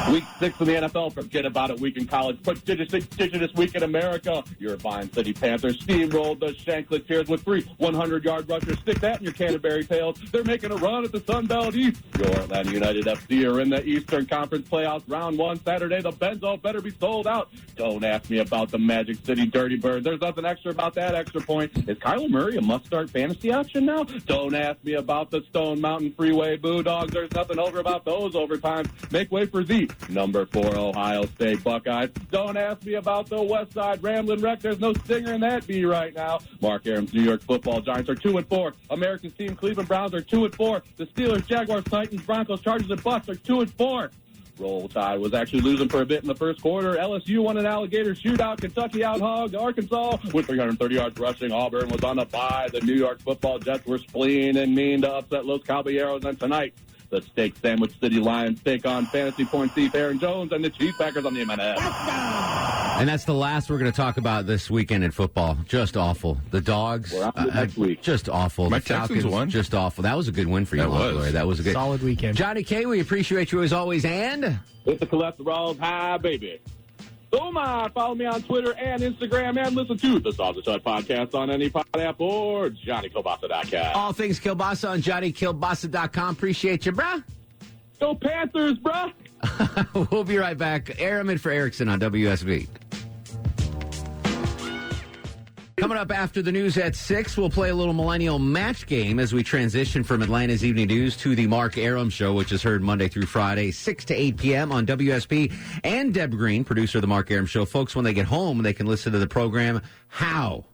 Week 6 in the NFL, forget about it. Week in college, prodigious week in America. Your fine city Panthers steamrolled the Shanklin Tears with 3 100-yard rushers. Stick that in your Canterbury Tales. They're making a run at the Sun Belt East. Your Atlanta United FC are in the Eastern Conference Playoffs. Round 1 Saturday. The Benzo better be sold out. Don't ask me about the Magic City Dirty Bird. There's nothing extra about that extra point. Is Kyler Murray a must-start fantasy option now? Don't ask me about the Stone Mountain Freeway Bulldogs. There's nothing over about those overtimes. Make way for the number 4 Ohio State Buckeyes. Don't ask me about the West Side Ramblin' Wreck. There's no stinger in that bee right now. Mark Arum's New York Football Giants are 2-4. America's team Cleveland Browns are 2-4. The Steelers, Jaguars, Titans, Broncos, Chargers, and Bucs are 2-4. Roll Tide was actually losing for a bit in the first quarter. LSU won an alligator shootout. Kentucky outhogged Arkansas with 330 yards rushing. Auburn was on the bye. The New York Football Jets were spleen and mean to upset Los Caballeros. And tonight, the Steak Sandwich City Lions take on Fantasy Point Thief Aaron Jones and the Chiefs Packers on the M&S. And that's the last we're going to talk about this weekend in football. Just awful. The Dogs, we're on to next week. Just awful. My the Falcons won. Just awful. That was a good win for you, Longoria. That was a good solid weekend. Johnny K, we appreciate you as always, and with the cholesterol's high, baby. So follow me on Twitter and Instagram and listen to the Sausage Hut podcast on any pod app or JohnnyKielbasa.com. All things Kielbasa on JohnnyKielbasa.com. Appreciate you, bruh. Go Panthers, bruh. We'll be right back. Arum in for Erickson on WSB. Coming up after the news at 6, we'll play a little millennial match game as we transition from Atlanta's Evening News to the Mark Arum Show, which is heard Monday through Friday, 6 to 8 p.m. on WSB. And Deb Green, producer of the Mark Arum Show. Folks, when they get home, they can listen to the program. How?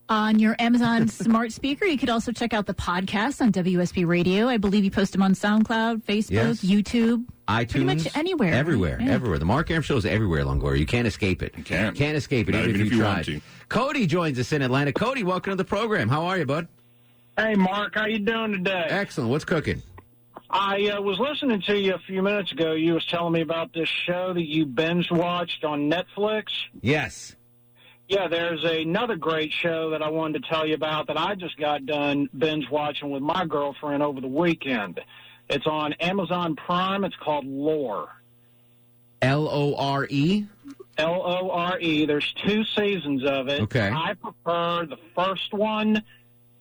On your Amazon smart speaker. You could also check out the podcast on WSB Radio. I believe you post them on SoundCloud, Facebook, YouTube. iTunes. Pretty much anywhere. Everywhere. Yeah. Everywhere. The Mark Arum Show is everywhere, Longoria. You can't escape it. You can't. Can't escape it, Not even if you want tried. to. Cody joins us in Atlanta. Cody, welcome to the program. How are you, bud? Hey, Mark, how you doing today? Excellent. What's cooking? I was listening to you a few minutes ago. You was telling me about this show that you binge watched on Netflix. Yes. Yeah, there's another great show that I wanted to tell you about that I just got done binge watching with my girlfriend over the weekend. It's on Amazon Prime. It's called Lore. Lore? Lore. There's 2 seasons of it. Okay. I prefer the first one,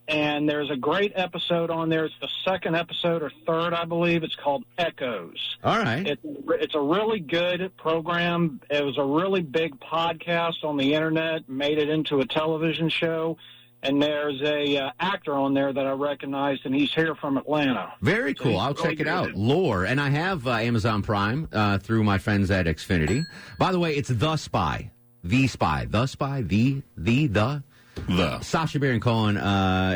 and there's a great episode on there. It's the second episode or third, I believe. It's called Echoes. All right. It's a really good program. It was a really big podcast on the Internet, made it into a television show. And there's a actor on there that I recognized, and he's here from Atlanta. Very cool. So I'll check it out. Lore. And I have Amazon Prime through my friends at Xfinity. By the way, it's The Spy. The Spy. The Spy. The. Sacha Baron Cohen.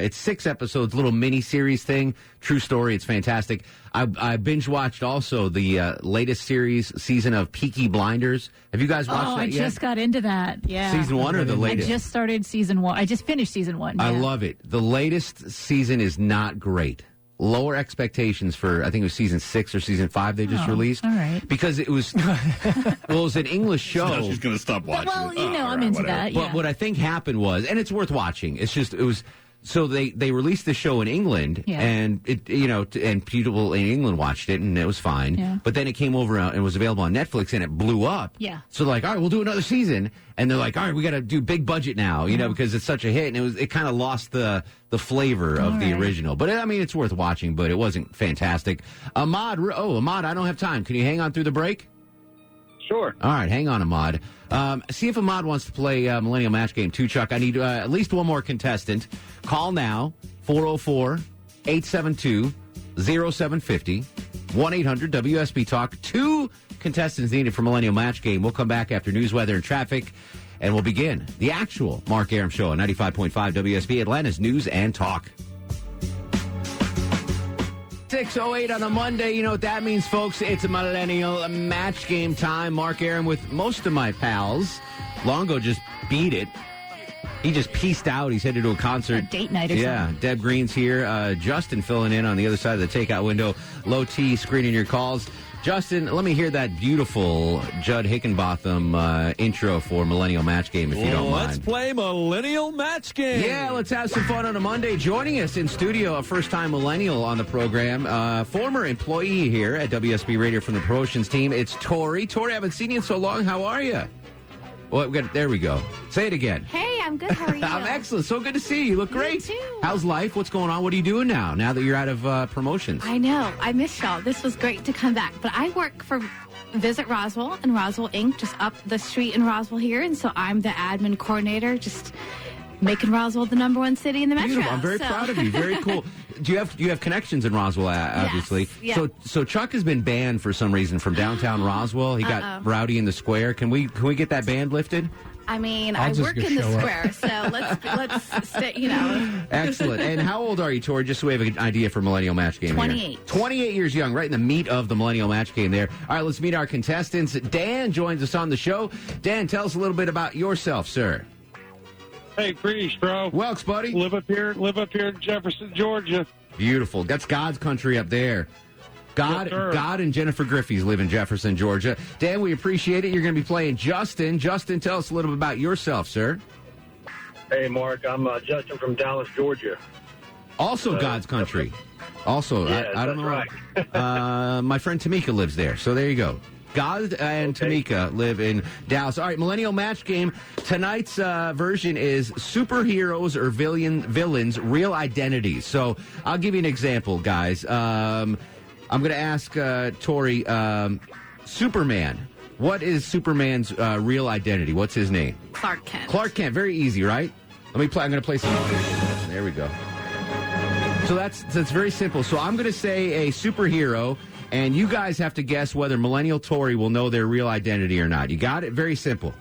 It's 6 episodes, little mini-series thing. True story. It's fantastic. I binge-watched also the latest season of Peaky Blinders. Have you guys watched that yet? I just got into that. Yeah. Season 1 or the latest? I just started season 1. I just finished season 1. Yeah. I love it. The latest season is not great. Lower expectations for, I think it was season 6 or season 5 they just released. All right. Because it was, it was an English show. No, she's going to stop watching. Well, I'm into that. Yeah. But what I think happened was, and it's worth watching, it was, so they released the show in England, and it, and people in England watched it, and it was fine. Yeah. But then it came over and was available on Netflix, and it blew up. Yeah. So they're like, all right, we'll do another season, and they're like, all right, we got to do big budget now, because it's such a hit, and it kind of lost the flavor of the original. But it's worth watching, but it wasn't fantastic. Ahmad, I don't have time. Can you hang on through the break? Sure. All right, hang on, Ahmad. See if Ahmad wants to play Millennial Match Game 2, Chuck. I need at least one more contestant. Call now, 404-872-0750, 1-800-WSB Talk. 2 contestants needed for Millennial Match Game. We'll come back after news, weather, and traffic, and we'll begin the actual Mark Arum Show on 95.5 WSB, Atlanta's News and Talk. 6:08 on a Monday. You know what that means, folks. It's a Millennial Match Game time. Mark Arum with most of my pals. Longo just beat it. He just pieced out. He's headed to a concert. A date night or something. Yeah, Deb Green's here. Justin filling in on the other side of the takeout window. Low T screening your calls. Justin, let me hear that beautiful Judd Hickenbotham intro for Millennial Match Game, if you don't mind. Let's play Millennial Match Game. Yeah, let's have some fun on a Monday. Joining us in studio, a first-time millennial on the program, former employee here at WSB Radio from the promotions team. It's Tori. Tori, I haven't seen you in so long. How are you? Well, there we go. Say it again. Hey, I'm good. How are you? I'm excellent. So good to see you. You look great. You too. How's life? What's going on? What are you doing now that you're out of promotions? I know. I miss y'all. This was great to come back. But I work for Visit Roswell and Roswell Inc., just up the street in Roswell here. And so I'm the admin coordinator, just making Roswell the #1 city in the metro. Beautiful. I'm very proud of you. Very cool. Do you have connections in Roswell, obviously? Yes. Yeah. So Chuck has been banned for some reason from downtown Roswell. He got rowdy in the square. Can we get that ban lifted? I mean, I work in the square, so let's stay, Excellent. And how old are you, Tori, just so we have an idea for Millennial Match Game 28. Here. 28 years young, right in the meat of the Millennial Match Game there. All right, let's meet our contestants. Dan joins us on the show. Dan, tell us a little bit about yourself, sir. Hey, preesh, bro. Welks, buddy. Live up here in Jefferson, Georgia. Beautiful. That's God's country up there. God and Jennifer Griffey's live in Jefferson, Georgia. Dan, we appreciate it. You're going to be playing Justin. Justin, tell us a little bit about yourself, sir. Hey, Mark. I'm Justin from Dallas, Georgia. Also God's country. Also, yeah, I don't know. Right. My friend Tamika lives there. So there you go. God and Tamika live in Dallas. All right, Millennial Match Game. Tonight's version is superheroes or villains' real identities. So I'll give you an example, guys. I'm going to ask Tori, Superman. What is Superman's real identity? What's his name? Clark Kent. Clark Kent. Very easy, right? Let me play. I'm going to play some. There we go. So that's very simple. So I'm going to say a superhero, and you guys have to guess whether Millennial Tori will know their real identity or not. You got it? Very simple.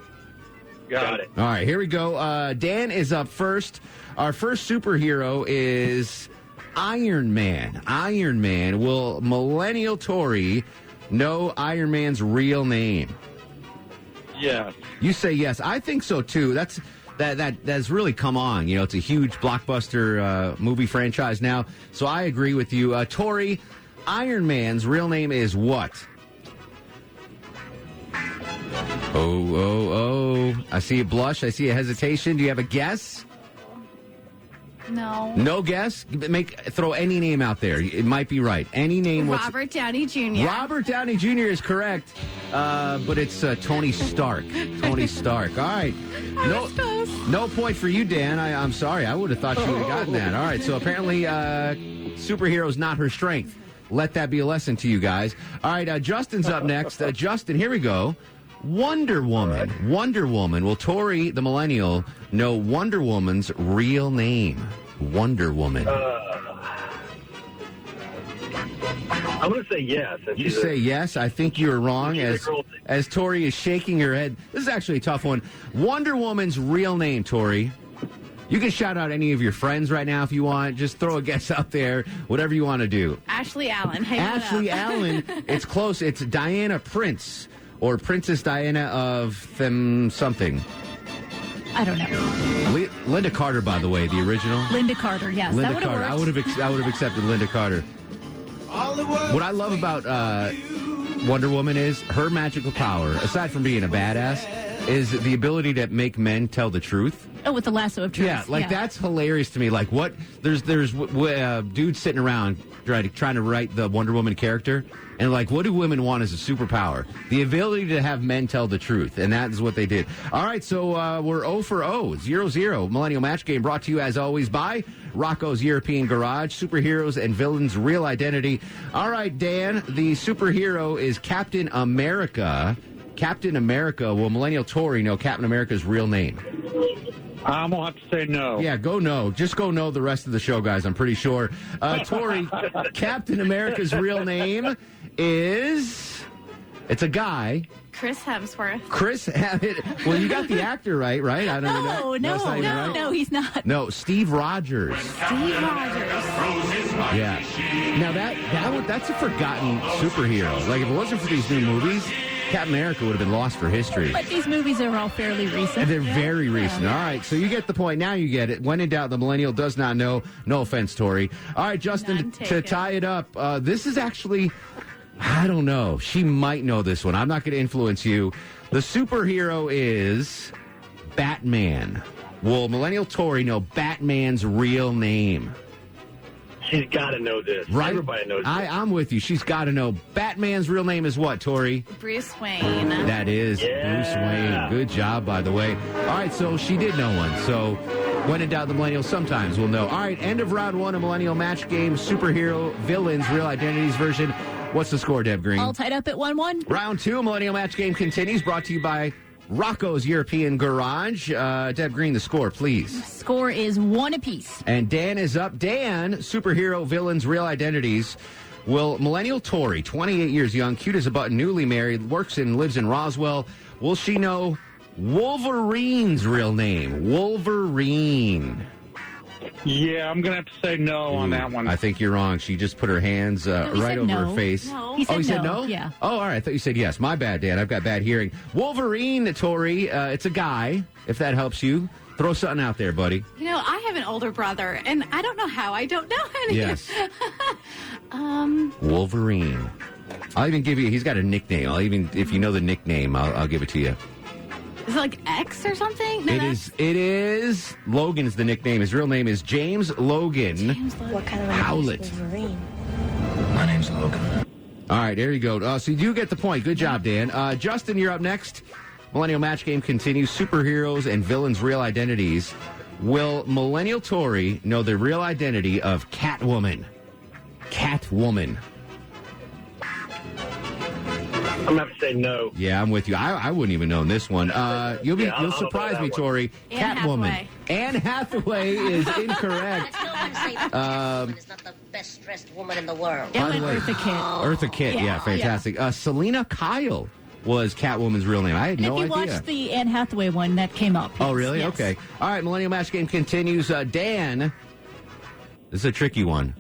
Got it. All right, here we go. Dan is up first. Our first superhero is Iron Man. Iron Man. Will Millennial Tori know Iron Man's real name? yes. You say yes. I think so, too. That's really come on. You know, it's a huge blockbuster movie franchise now. So I agree with you. Tori, Iron Man's real name is what? Oh. I see a blush. I see a hesitation. Do you have a guess? No. No guess? Throw any name out there. It might be right. Any name. Robert Downey Jr. Robert Downey Jr. is correct, but it's Tony Stark. Tony Stark. All right. No point for you, Dan. I'm sorry. I would have thought she would have gotten that. All right. So apparently, superhero's not her strength. Let that be a lesson to you guys. All right. Justin's up next. Justin, here we go. Wonder Woman. Right. Wonder Woman. Will Tori, the millennial, know Wonder Woman's real name? Wonder Woman. I'm going to say yes. You say yes. I think you're wrong. As Tori is shaking her head. This is actually a tough one. Wonder Woman's real name, Tori. You can shout out any of your friends right now if you want. Just throw a guess out there. Whatever you want to do. Ashley Allen. Hey, Ashley Allen. It's close. It's Diana Prince. Or Princess Diana of something. I don't know. Linda Carter, by the way, the original. Linda Carter, yes. Linda Carter. I would have accepted Linda Carter. What I love about Wonder Woman is her magical power, aside from being a badass, is the ability to make men tell the truth. Oh, with the lasso of truth. Yeah, that's hilarious to me. Like, what? There's dudes sitting around trying to write the Wonder Woman character, and like, what do women want as a superpower? The ability to have men tell the truth, and that is what they did. All right, so we're 0 for 0, 0-0. Millennial Match Game brought to you, as always, by Rocco's European Garage, superheroes and villains' real identity. All right, Dan, the superhero is Captain America. Captain America. Will Millennial Tori know Captain America's real name? I'm going to have to say no. Yeah, go no. Just go no the rest of the show, guys. I'm pretty sure. Tori, Captain America's real name is... It's a guy. Chris Hemsworth. Well, you got the actor right? I don't know. No, he's not. No, Steve Rogers. Steve Rogers. Yeah. Now, that's a forgotten superhero. Like, if it wasn't for these new movies... Captain America would have been lost for history. But these movies are all fairly recent. And they're very recent. All right, so you get the point. Now you get it. When in doubt, the millennial does not know. No offense, Tori. All right, Justin, to tie it up, this is actually, I don't know. She might know this one. I'm not going to influence you. The superhero is Batman. Will Millennial Tori know Batman's real name? She's got to know this. Right? Everybody knows this. I'm with you. She's got to know. Batman's real name is what, Tori? Bruce Wayne. That is Bruce Wayne. Good job, by the way. All right, so she did know one. So when in doubt, the millennials sometimes will know. All right, end of round one, a millennial match game, superhero, villains, real identities version. What's the score, Deb Green? All tied up at 1-1. Round two, a millennial match game continues, brought to you by Rocco's European Garage. Deb Green, the score, please. Score is 1 apiece. And Dan is up. Dan, superhero, villains, real identities. Will Millennial Tori, 28 years young, cute as a button, newly married, works and lives in Roswell. Will she know Wolverine's real name? Wolverine. Yeah, I'm going to have to say no on that one. I think you're wrong. She just put her hands right over her face. No. He said no? Yeah. Oh, all right. I thought you said yes. My bad, Dan. I've got bad hearing. Wolverine, Tori. It's a guy, if that helps you. Throw something out there, buddy. You know, I have an older brother, and I don't know how. I don't know any. Yes. Wolverine. I'll even give you, he's got a nickname. If you know the nickname, I'll give it to you. Is it like X or something? No, It is. Logan is the nickname. His real name is James Logan. What kind of a Howlett. name is Wolverine? My name's Logan. All right, there you go. So you do get the point. Good job, Dan. Justin, you're up next. Millennial Match Game continues. Superheroes and villains' real identities. Will Millennial Tori know the real identity of Catwoman? Catwoman. I'm going to have to say no. Yeah, I'm with you. I wouldn't even know this one. You'll surprise me, Tori. Catwoman. Anne Hathaway is incorrect. Is not the best dressed woman in the world. By the way, Eartha Kitt. Eartha Kitt, yeah, fantastic. Selena Kyle was Catwoman's real name. I had no idea. If you watched the Anne Hathaway one, that came up. Oh, really? Yes. Okay. All right, Millennial Match Game continues. Dan, this is a tricky one.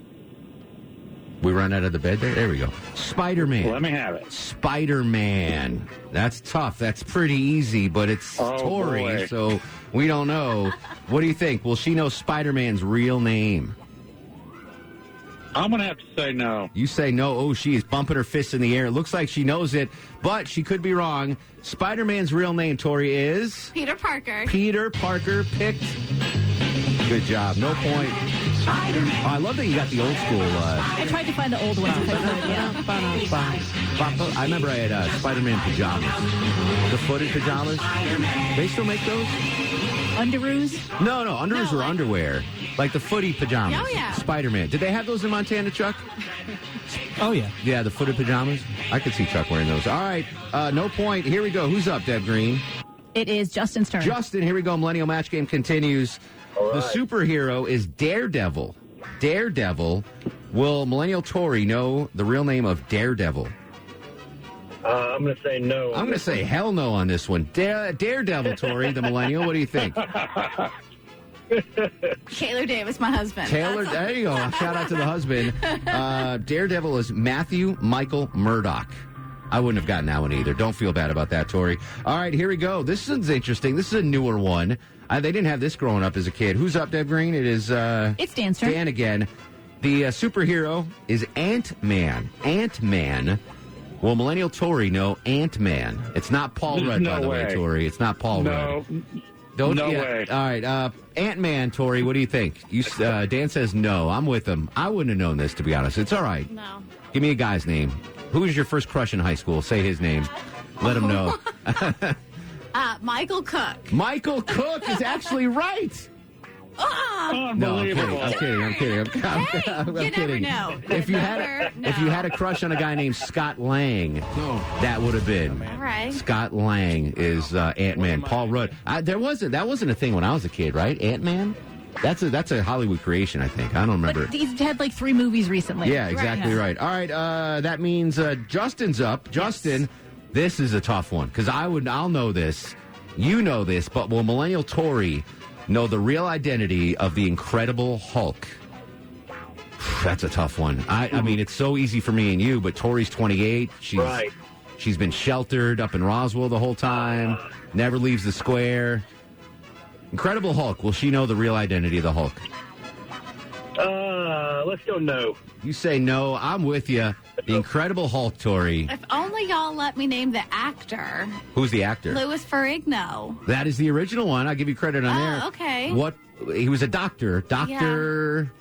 We run out of the bed there? There we go. Spider-Man. Let me have it. Spider-Man. That's tough. That's pretty easy, but it's Tori, boy. so we don't know. What do you think? Will she know Spider-Man's real name? I'm going to have to say no. You say no. Oh, she is bumping her fist in the air. It looks like she knows it, but she could be wrong. Spider-Man's real name, Tori, is? Peter Parker. Peter Parker picked. Good job. No point. Oh, I love that you got the old school. I tried to find the old ones if I could, yeah. I remember I had Spider-Man pajamas. The footed pajamas. They still make those? Underoos? No, underoos were underwear. Like the footy pajamas. Oh, yeah. Spider-Man. Did they have those in Montana, Chuck? Oh, yeah. Yeah, the footed pajamas. I could see Chuck wearing those. All right, no point. Here we go. Who's up, Deb Green? It is Justin's turn. Justin, here we go. Millennial Match Game continues. All The right. superhero is Daredevil. Daredevil. Will Millennial Tori know the real name of Daredevil? I'm going to say no. I'm going to say hell no on this one. Daredevil, Tori, the Millennial. What do you think? Taylor Davis, my husband. Taylor, there you go. Shout out to the husband. Daredevil is Matthew Michael Murdoch. I wouldn't have gotten that one either. Don't feel bad about that, Tori. All right, here we go. This is interesting. This is a newer one. They didn't have this growing up as a kid. Who's up, Deb Green? It is It's Dan's turn. Dan again. The superhero is Ant-Man. Ant-Man. Will Millennial Tori know Ant-Man? It's not Paul Rudd, by the way, Tori. It's not Paul Rudd. Don't, no yeah. way. All right, Ant-Man, Tori, what do you think? Dan says no. I'm with him. I wouldn't have known this, to be honest. It's all right. No. Give me a guy's name. Who was your first crush in high school? Say his name. Let him know. Michael Cook. Michael Cook is actually right. No, I'm kidding. I'm You never know. If you had a crush on a guy named Scott Lang, that would have been. All right. Scott Lang is Ant-Man. Paul Rudd. That wasn't a thing when I was a kid, right? Ant-Man. That's a Hollywood creation, I think. I don't remember. But he's had like 3 movies recently. Yeah, exactly right. All right, that means Justin's up. Justin, this is a tough one because I'll know this. You know this, but will Millennial Tori know the real identity of the Incredible Hulk? That's a tough one. I mean, it's so easy for me and you, but Tori's 28. She's been sheltered up in Roswell the whole time. Never leaves the square. Incredible Hulk. Will she know the real identity of the Hulk? Let's go no. You say no. I'm with you. The Incredible Hulk, Tori. If only y'all let me name the actor. Who's the actor? Louis Ferrigno. That is the original one. I'll give you credit on there. Okay. What? He was a doctor. Dr.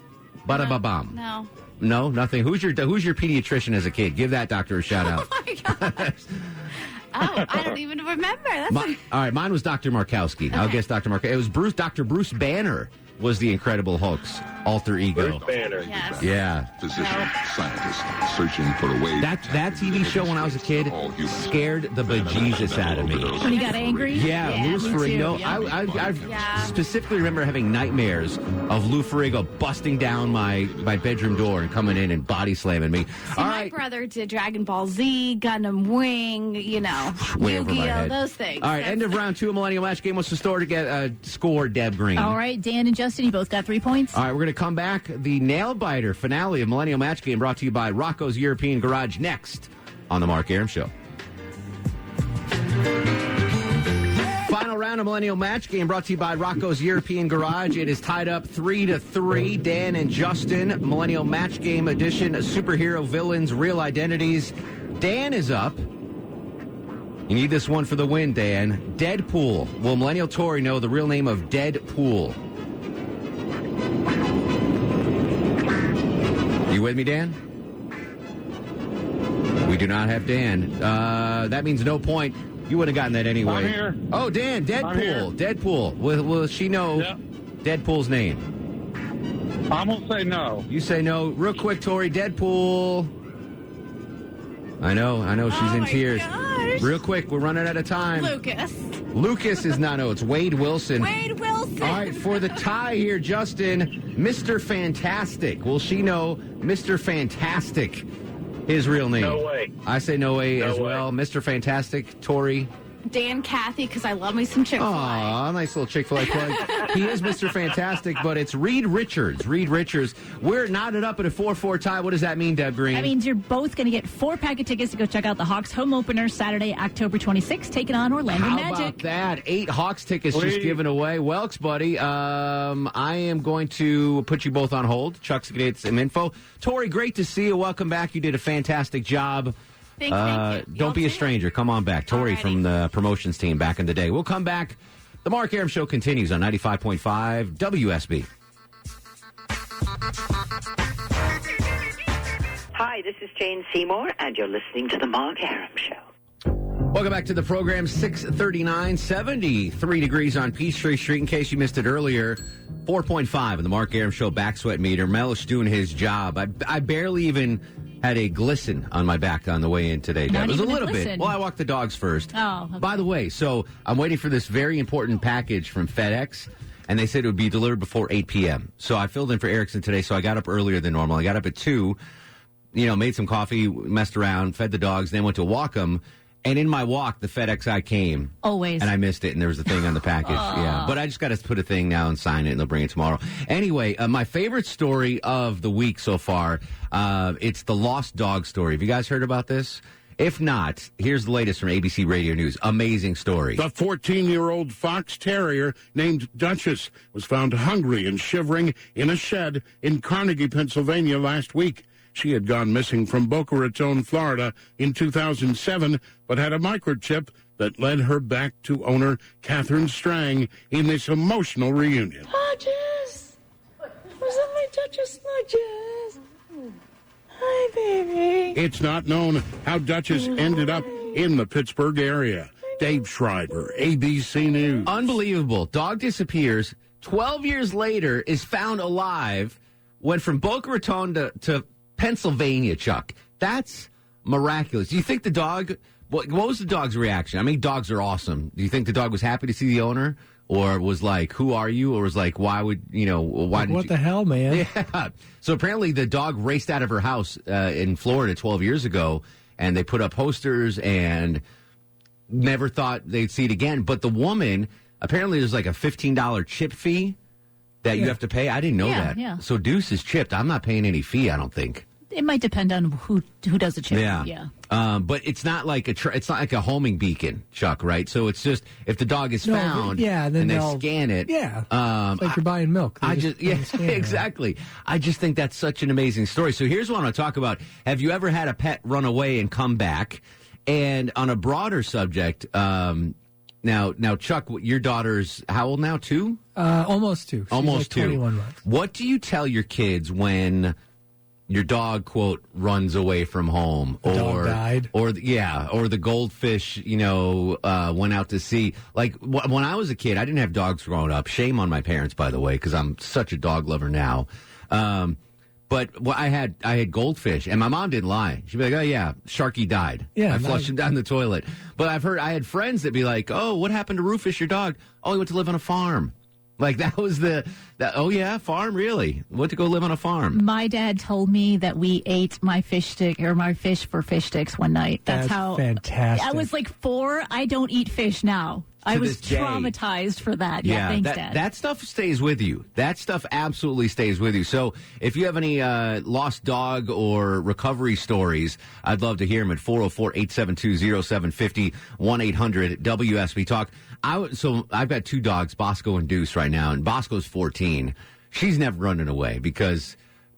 Ba-da-ba-bum. No. No, nothing. Who's your pediatrician as a kid? Give that doctor a shout out. Oh, my gosh. I don't even remember. All right, mine was Dr. Markowski. Okay. I'll guess Dr. Markowski. It was Dr. Bruce Banner was the Incredible Hulk's alter ego. Bruce Banner. Yes. Yeah. Physician, scientist, searching for a way. That TV show when I was a kid scared the bejesus out of me. When he got angry? Yeah, Lou Ferrigno. Yeah. I specifically remember having nightmares of Lou Ferrigno busting down my bedroom door and coming in and body slamming me. See, my brother did Dragon Ball Z, Gundam Wing, Way over my Yu-Gi-Oh, head. those things. All right, end of round 2 of Millennial Match Game. What's the score to get score, Deb Green? All right, Dan and Justin, you both got 3 points. All right, we're going to come back. The nail biter finale of Millennial Match Game brought to you by Rocco's European Garage next on the Mark Arum Show. Final round of Millennial Match Game brought to you by Rocco's European Garage. It is tied up 3-3. Dan and Justin, Millennial Match Game edition, superhero villains, real identities. Dan is up. You need this one for the win, Dan. Deadpool. Will Millennial Tori know the real name of Deadpool? You with me, Dan? We do not have Dan. That means no point. You would have gotten that anyway. I'm here. Oh, Dan, Deadpool. Deadpool. Will she know Deadpool's name? I'm going to say no. You say no. Real quick, Tori. Deadpool. I know. She's in tears. Gosh. Real quick. We're running out of time. Lucas is not. No, it's Wade Wilson. Wade Wilson. All right, for the tie here, Justin, Mr. Fantastic. Will she know Mr. Fantastic, his real name? No way. I say no way No as way. well. Mr. Fantastic, Tori. Dan Cathy, because I love me some Chick-fil-A. Aw, nice little Chick-fil-A plug. He is Mr. Fantastic, but it's Reed Richards. Reed Richards. We're knotted up at a 4-4 tie. What does that mean, Deb Green? That means you're both going to get 4-pack of tickets to go check out the Hawks home opener Saturday, October 26th, taking on Orlando How Magic. about that? 8 Hawks tickets just given away. Welks, buddy, I am going to put you both on hold. Chuck's going to get some info. Tori, great to see you. Welcome back. You did a fantastic job. Thank you. Don't be a stranger. Come on back. Tori from the promotions team back in the day. We'll come back. The Mark Arum Show continues on 95.5 WSB. Hi, this is Jane Seymour, and you're listening to The Mark Arum Show. Welcome back to the program. 6:39, 73 degrees on Peachtree Street. In case you missed it earlier, 4.5 in the Mark Arum Show back sweat meter. Mel's doing his job. I barely even had a glisten on my back on the way in today. Deb. It was a little bit. Well, I walked the dogs first. Oh, okay. By the way, so I'm waiting for this very important package from FedEx, and they said it would be delivered before 8 p.m. So I filled in for Erickson today, so I got up earlier than normal. I got up at 2, made some coffee, messed around, fed the dogs, then went to walk them. And in my walk, the FedEx guy came. Always. And I missed it, and there was a thing on the package. Yeah. But I just got to put a thing now and sign it, and they'll bring it tomorrow. Anyway, my favorite story of the week so far, it's the lost dog story. Have you guys heard about this? If not, here's the latest from ABC Radio News. Amazing story. The 14-year-old fox terrier named Duchess was found hungry and shivering in a shed in Carnegie, Pennsylvania last week. She had gone missing from Boca Raton, Florida in 2007, but had a microchip that led her back to owner Catherine Strang in this emotional reunion. Duchess! Where's my Duchess? Duchess! Hi, baby. It's not known how Duchess ended up in the Pittsburgh area. Dave Schreiber, ABC News. Unbelievable. Dog disappears. 12 years later is found alive. Went from Boca Raton to Pennsylvania, Chuck. That's miraculous. Do you think the dog, what was the dog's reaction? I mean, dogs are awesome. Do you think the dog was happy to see the owner? Or was like, who are you? Or was like, why would, why did you? What the hell, man? Yeah. So apparently the dog raced out of her house in Florida 12 years ago, and they put up posters and never thought they'd see it again. But the woman, apparently there's like a $15 chip fee that you have to pay. I didn't know that. Yeah. So Deuce is chipped. I'm not paying any fee, I don't think. It might depend on who does the chip. Yeah. But it's not like it's not like a homing beacon, Chuck, right? So it's just if the dog is found then and they scan it. Yeah. It's like you're buying milk. Exactly. I just think that's such an amazing story. So here's what I want to talk about. Have you ever had a pet run away and come back? And on a broader subject, now, Chuck, your daughter's how old now? 2? Almost 2. She's Almost like 2. 21 months. What do you tell your kids when your dog, quote, runs away from home, dog died, or the goldfish, went out to sea? Like when I was a kid, I didn't have dogs growing up. Shame on my parents, by the way, because I'm such a dog lover now. But I had goldfish, and my mom didn't lie. She'd be like, "Oh yeah, Sharky died. Yeah, I flushed him down the toilet." But I had friends that be like, "Oh, what happened to Rufus, your dog? Oh, he went to live on a farm." Like that was oh yeah, farm, really? Went to go live on a farm. My dad told me that we ate my fish for fish sticks one night. That's how fantastic. I was like 4. I don't eat fish now. I was traumatized for that. Yeah, thanks, Dad. That stuff stays with you. That stuff absolutely stays with you. So if you have any lost dog or recovery stories, I'd love to hear them at 404-872-0750, 1-800-WSB Talk. So I've got 2 dogs, Bosco and Deuce, right now, and Bosco's 14. She's never running away because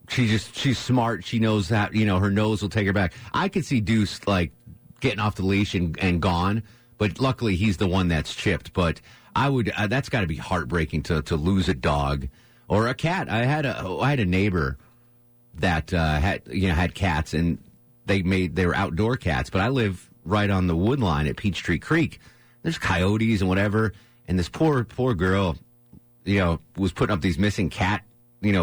she's smart. She knows that, her nose will take her back. I could see Deuce, like, getting off the leash and gone. But luckily, he's the one that's chipped. But that's got to be heartbreaking to lose a dog or a cat. I had a neighbor that had cats, and they were outdoor cats. But I live right on the wood line at Peachtree Creek. There's coyotes and whatever, and this poor girl, was putting up these missing cat,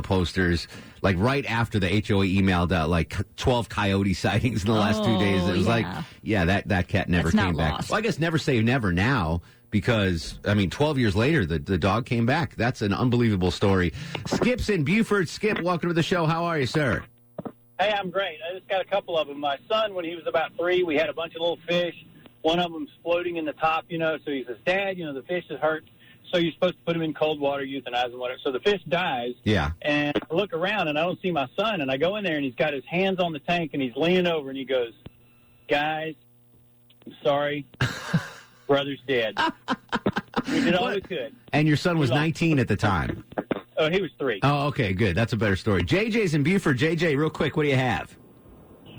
posters. Like right after the HOA emailed out like 12 coyote sightings in the last 2 days. It was that cat never came back. Lost. Well, I guess never say never now because, 12 years later, the dog came back. That's an unbelievable story. Skip's in Beaufort. Skip, welcome to the show. How are you, sir? Hey, I'm great. I just got a couple of them. My son, when he was about 3, we had a bunch of little fish. one of them's floating in the top, so he says, Dad, the fish is hurt. So you're supposed to put him in cold water, euthanize him, whatever. So the fish dies. Yeah. And I look around, and I don't see my son. And I go in there, and he's got his hands on the tank, and he's leaning over, and he goes, guys, I'm sorry. Brother's dead. We did all we could. And your son was 19 at the time. Oh, he was 3. Oh, okay, good. That's a better story. JJ's in Buford. JJ, real quick, what do you have?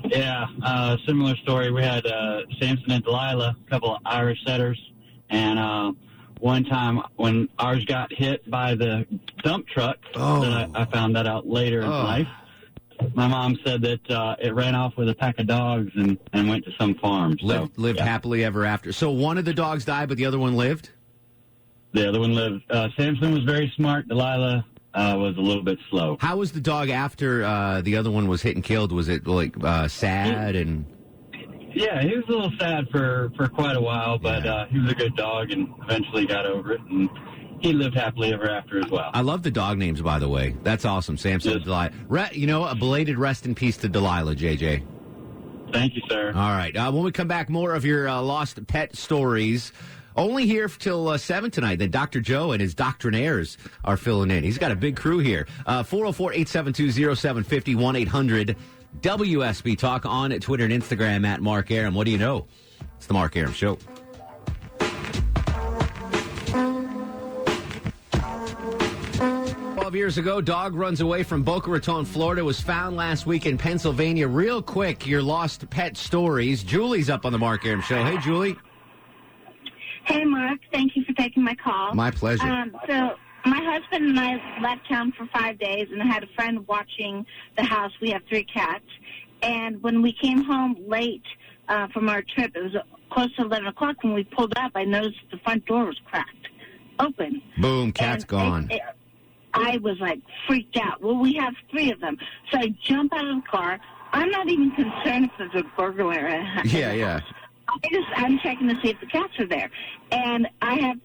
Yeah, similar story. We had Samson and Delilah, a couple of Irish setters, and one time when ours got hit by the dump truck, that I found that out later in life, my mom said that it ran off with a pack of dogs and went to some farm. Lived happily ever after. So one of the dogs died, but the other one lived? The other one lived. Samson was very smart. Delilah was a little bit slow. How was the dog after the other one was hit and killed? Was it sad and? Yeah, he was a little sad for quite a while, but he was a good dog and eventually got over it, and he lived happily ever after as well. I love the dog names, by the way. That's awesome, Samson and Delilah. A belated rest in peace to Delilah, JJ. Thank you, sir. All right. When we come back, more of your lost pet stories. Only here till 7 tonight. Then Dr. Joe and his doctrinaires are filling in. He's got a big crew here. 404-872-0750, 1-800-WSB Talk on Twitter and Instagram at Mark Arum. What do you know? It's the Mark Arum Show. Years ago, dog runs away from Boca Raton, Florida, was found last week in Pennsylvania. Real quick, your lost pet stories. Julie's up on the Mark Arum Show. Hey, Julie. Hey, Mark. Thank you for taking my call. My pleasure. So my husband and I left town for 5 days, and I had a friend watching the house. We have 3 cats. And when we came home late from our trip, it was close to 11 o'clock. When we pulled up, I noticed the front door was cracked open. Boom, cat's gone. I was, freaked out. Well, we have 3 of them. So I jump out of the car. I'm not even concerned if there's a burglar. Yeah. I'm checking to see if the cats are there. And I have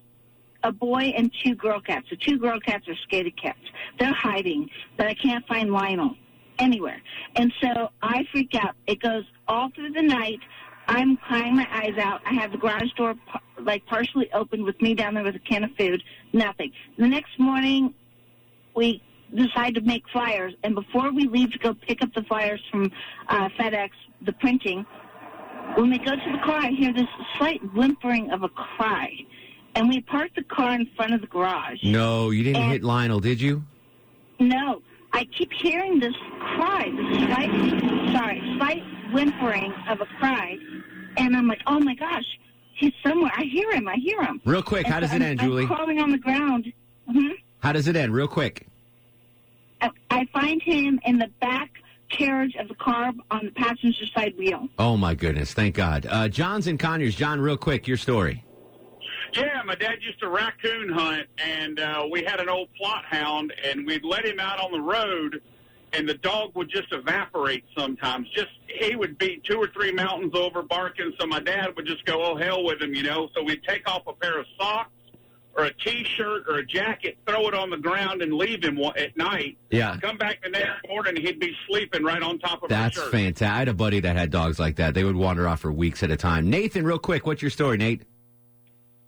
a boy and 2 girl cats. The 2 girl cats are scaredy cats. They're hiding, but I can't find Lionel anywhere. And so I freak out. It goes all through the night. I'm crying my eyes out. I have the garage door, partially open with me down there with a can of food. Nothing. The next morning, we decide to make flyers, and before we leave to go pick up the flyers from FedEx, the printing, when we go to the car, I hear this slight whimpering of a cry. And we parked the car in front of the garage. No, you didn't hit Lionel, did you? No. I keep hearing this cry, this slight whimpering of a cry. And I'm like, oh, my gosh, he's somewhere. I hear him. Real quick, how does it end, Julie? I'm crawling on the ground. Mm-hmm. How does it end? Real quick. I find him in the back carriage of the car on the passenger side wheel. Oh, my goodness. Thank God. John's in Conyers. John, real quick, your story. Yeah, my dad used to raccoon hunt, and we had an old plot hound, and we'd let him out on the road, and the dog would just evaporate sometimes. He would be 2 or 3 mountains over barking, so my dad would just go, oh, hell with him, So we'd take off a pair of socks or a T-shirt or a jacket, throw it on the ground, and leave him at night. Yeah. Come back the next morning, he'd be sleeping right on top of That's our shirt. fantastic. I had a buddy that had dogs like that. They would wander off for weeks at a time. Nathan, real quick, what's your story, Nate?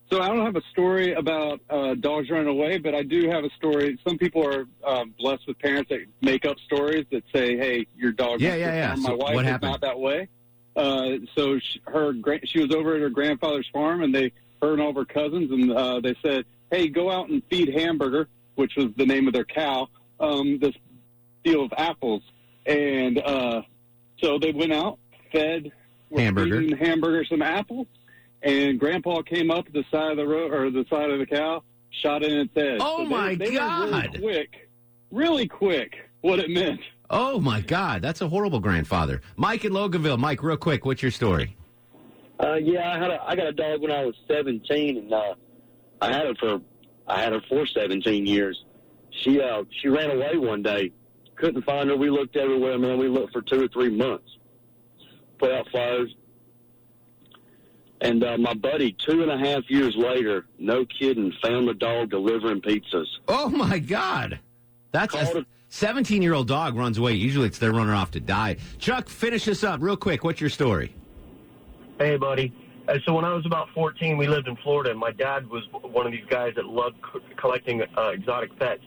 So I don't have a story about dogs running away, but I do have a story. Some people are blessed with parents that make up stories that say, hey, your dog. Yeah. My So wife what is happened? not that way. So she was over at her grandfather's farm, and her and all of her cousins, and they said, hey, go out and feed Hamburger, which was the name of their cow, this deal of apples. And so they went out, fed Hamburger some apples, and Grandpa came up the side of the road, or the side of the cow, shot it in its head. Oh, so my they God. really quick what it meant. Oh, my God. That's a horrible grandfather. Mike in Loganville. Mike, real quick, what's your story? Yeah, I got a dog when I was 17, and I had her for 17 years. She ran away one day. Couldn't find her. We looked everywhere, man. We looked for 2 or 3 months. Put out fires. And my buddy, 2.5 years later, no kidding, found the dog delivering pizzas. Oh, my God. That's a 17-year-old dog runs away. Usually it's they're running off to die. Chuck, finish this up real quick. What's your story? Hey, buddy. So when I was about 14, we lived in Florida, and my dad was one of these guys that loved collecting exotic pets.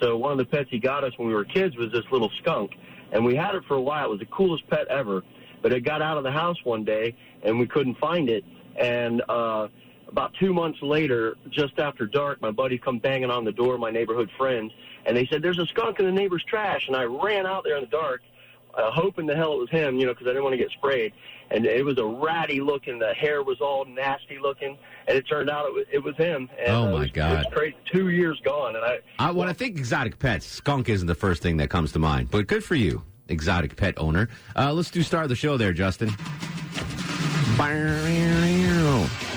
So one of the pets he got us when we were kids was this little skunk, and we had it for a while. It was the coolest pet ever, but it got out of the house one day, and we couldn't find it. And about 2 months later, just after dark, my buddies come banging on the door, my neighborhood friends, and they said, "There's a skunk in the neighbor's trash." And I ran out there in the dark, hoping the hell it was him, because I didn't want to get sprayed. And it was a ratty looking. The hair was all nasty looking, and it turned out it was him. And, oh my God! It was crazy. 2 years gone, and when I think exotic pets, skunk isn't the first thing that comes to mind. But good for you, exotic pet owner. Let's do start of the show there, Justin.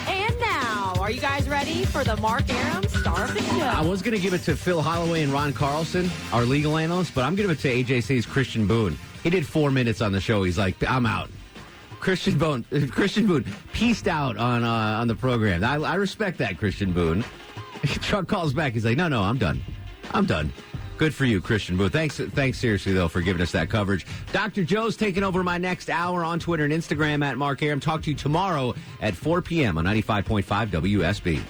And now, are you guys ready for the Mark Arum star of the show? I was going to give it to Phil Holloway and Ron Carlson, our legal analysts, but I'm going to give it to AJC's Christian Boone. He did 4 minutes on the show. He's like, I'm out. Christian Boone pieced out on the program. I respect that, Christian Boone. Chuck calls back. He's like, no, I'm done. Good for you, Christian Boone. Thanks seriously, though, for giving us that coverage. Dr. Joe's taking over my next hour on Twitter and Instagram at Mark Arum. Talk to you tomorrow at 4 p.m. on 95.5 WSB.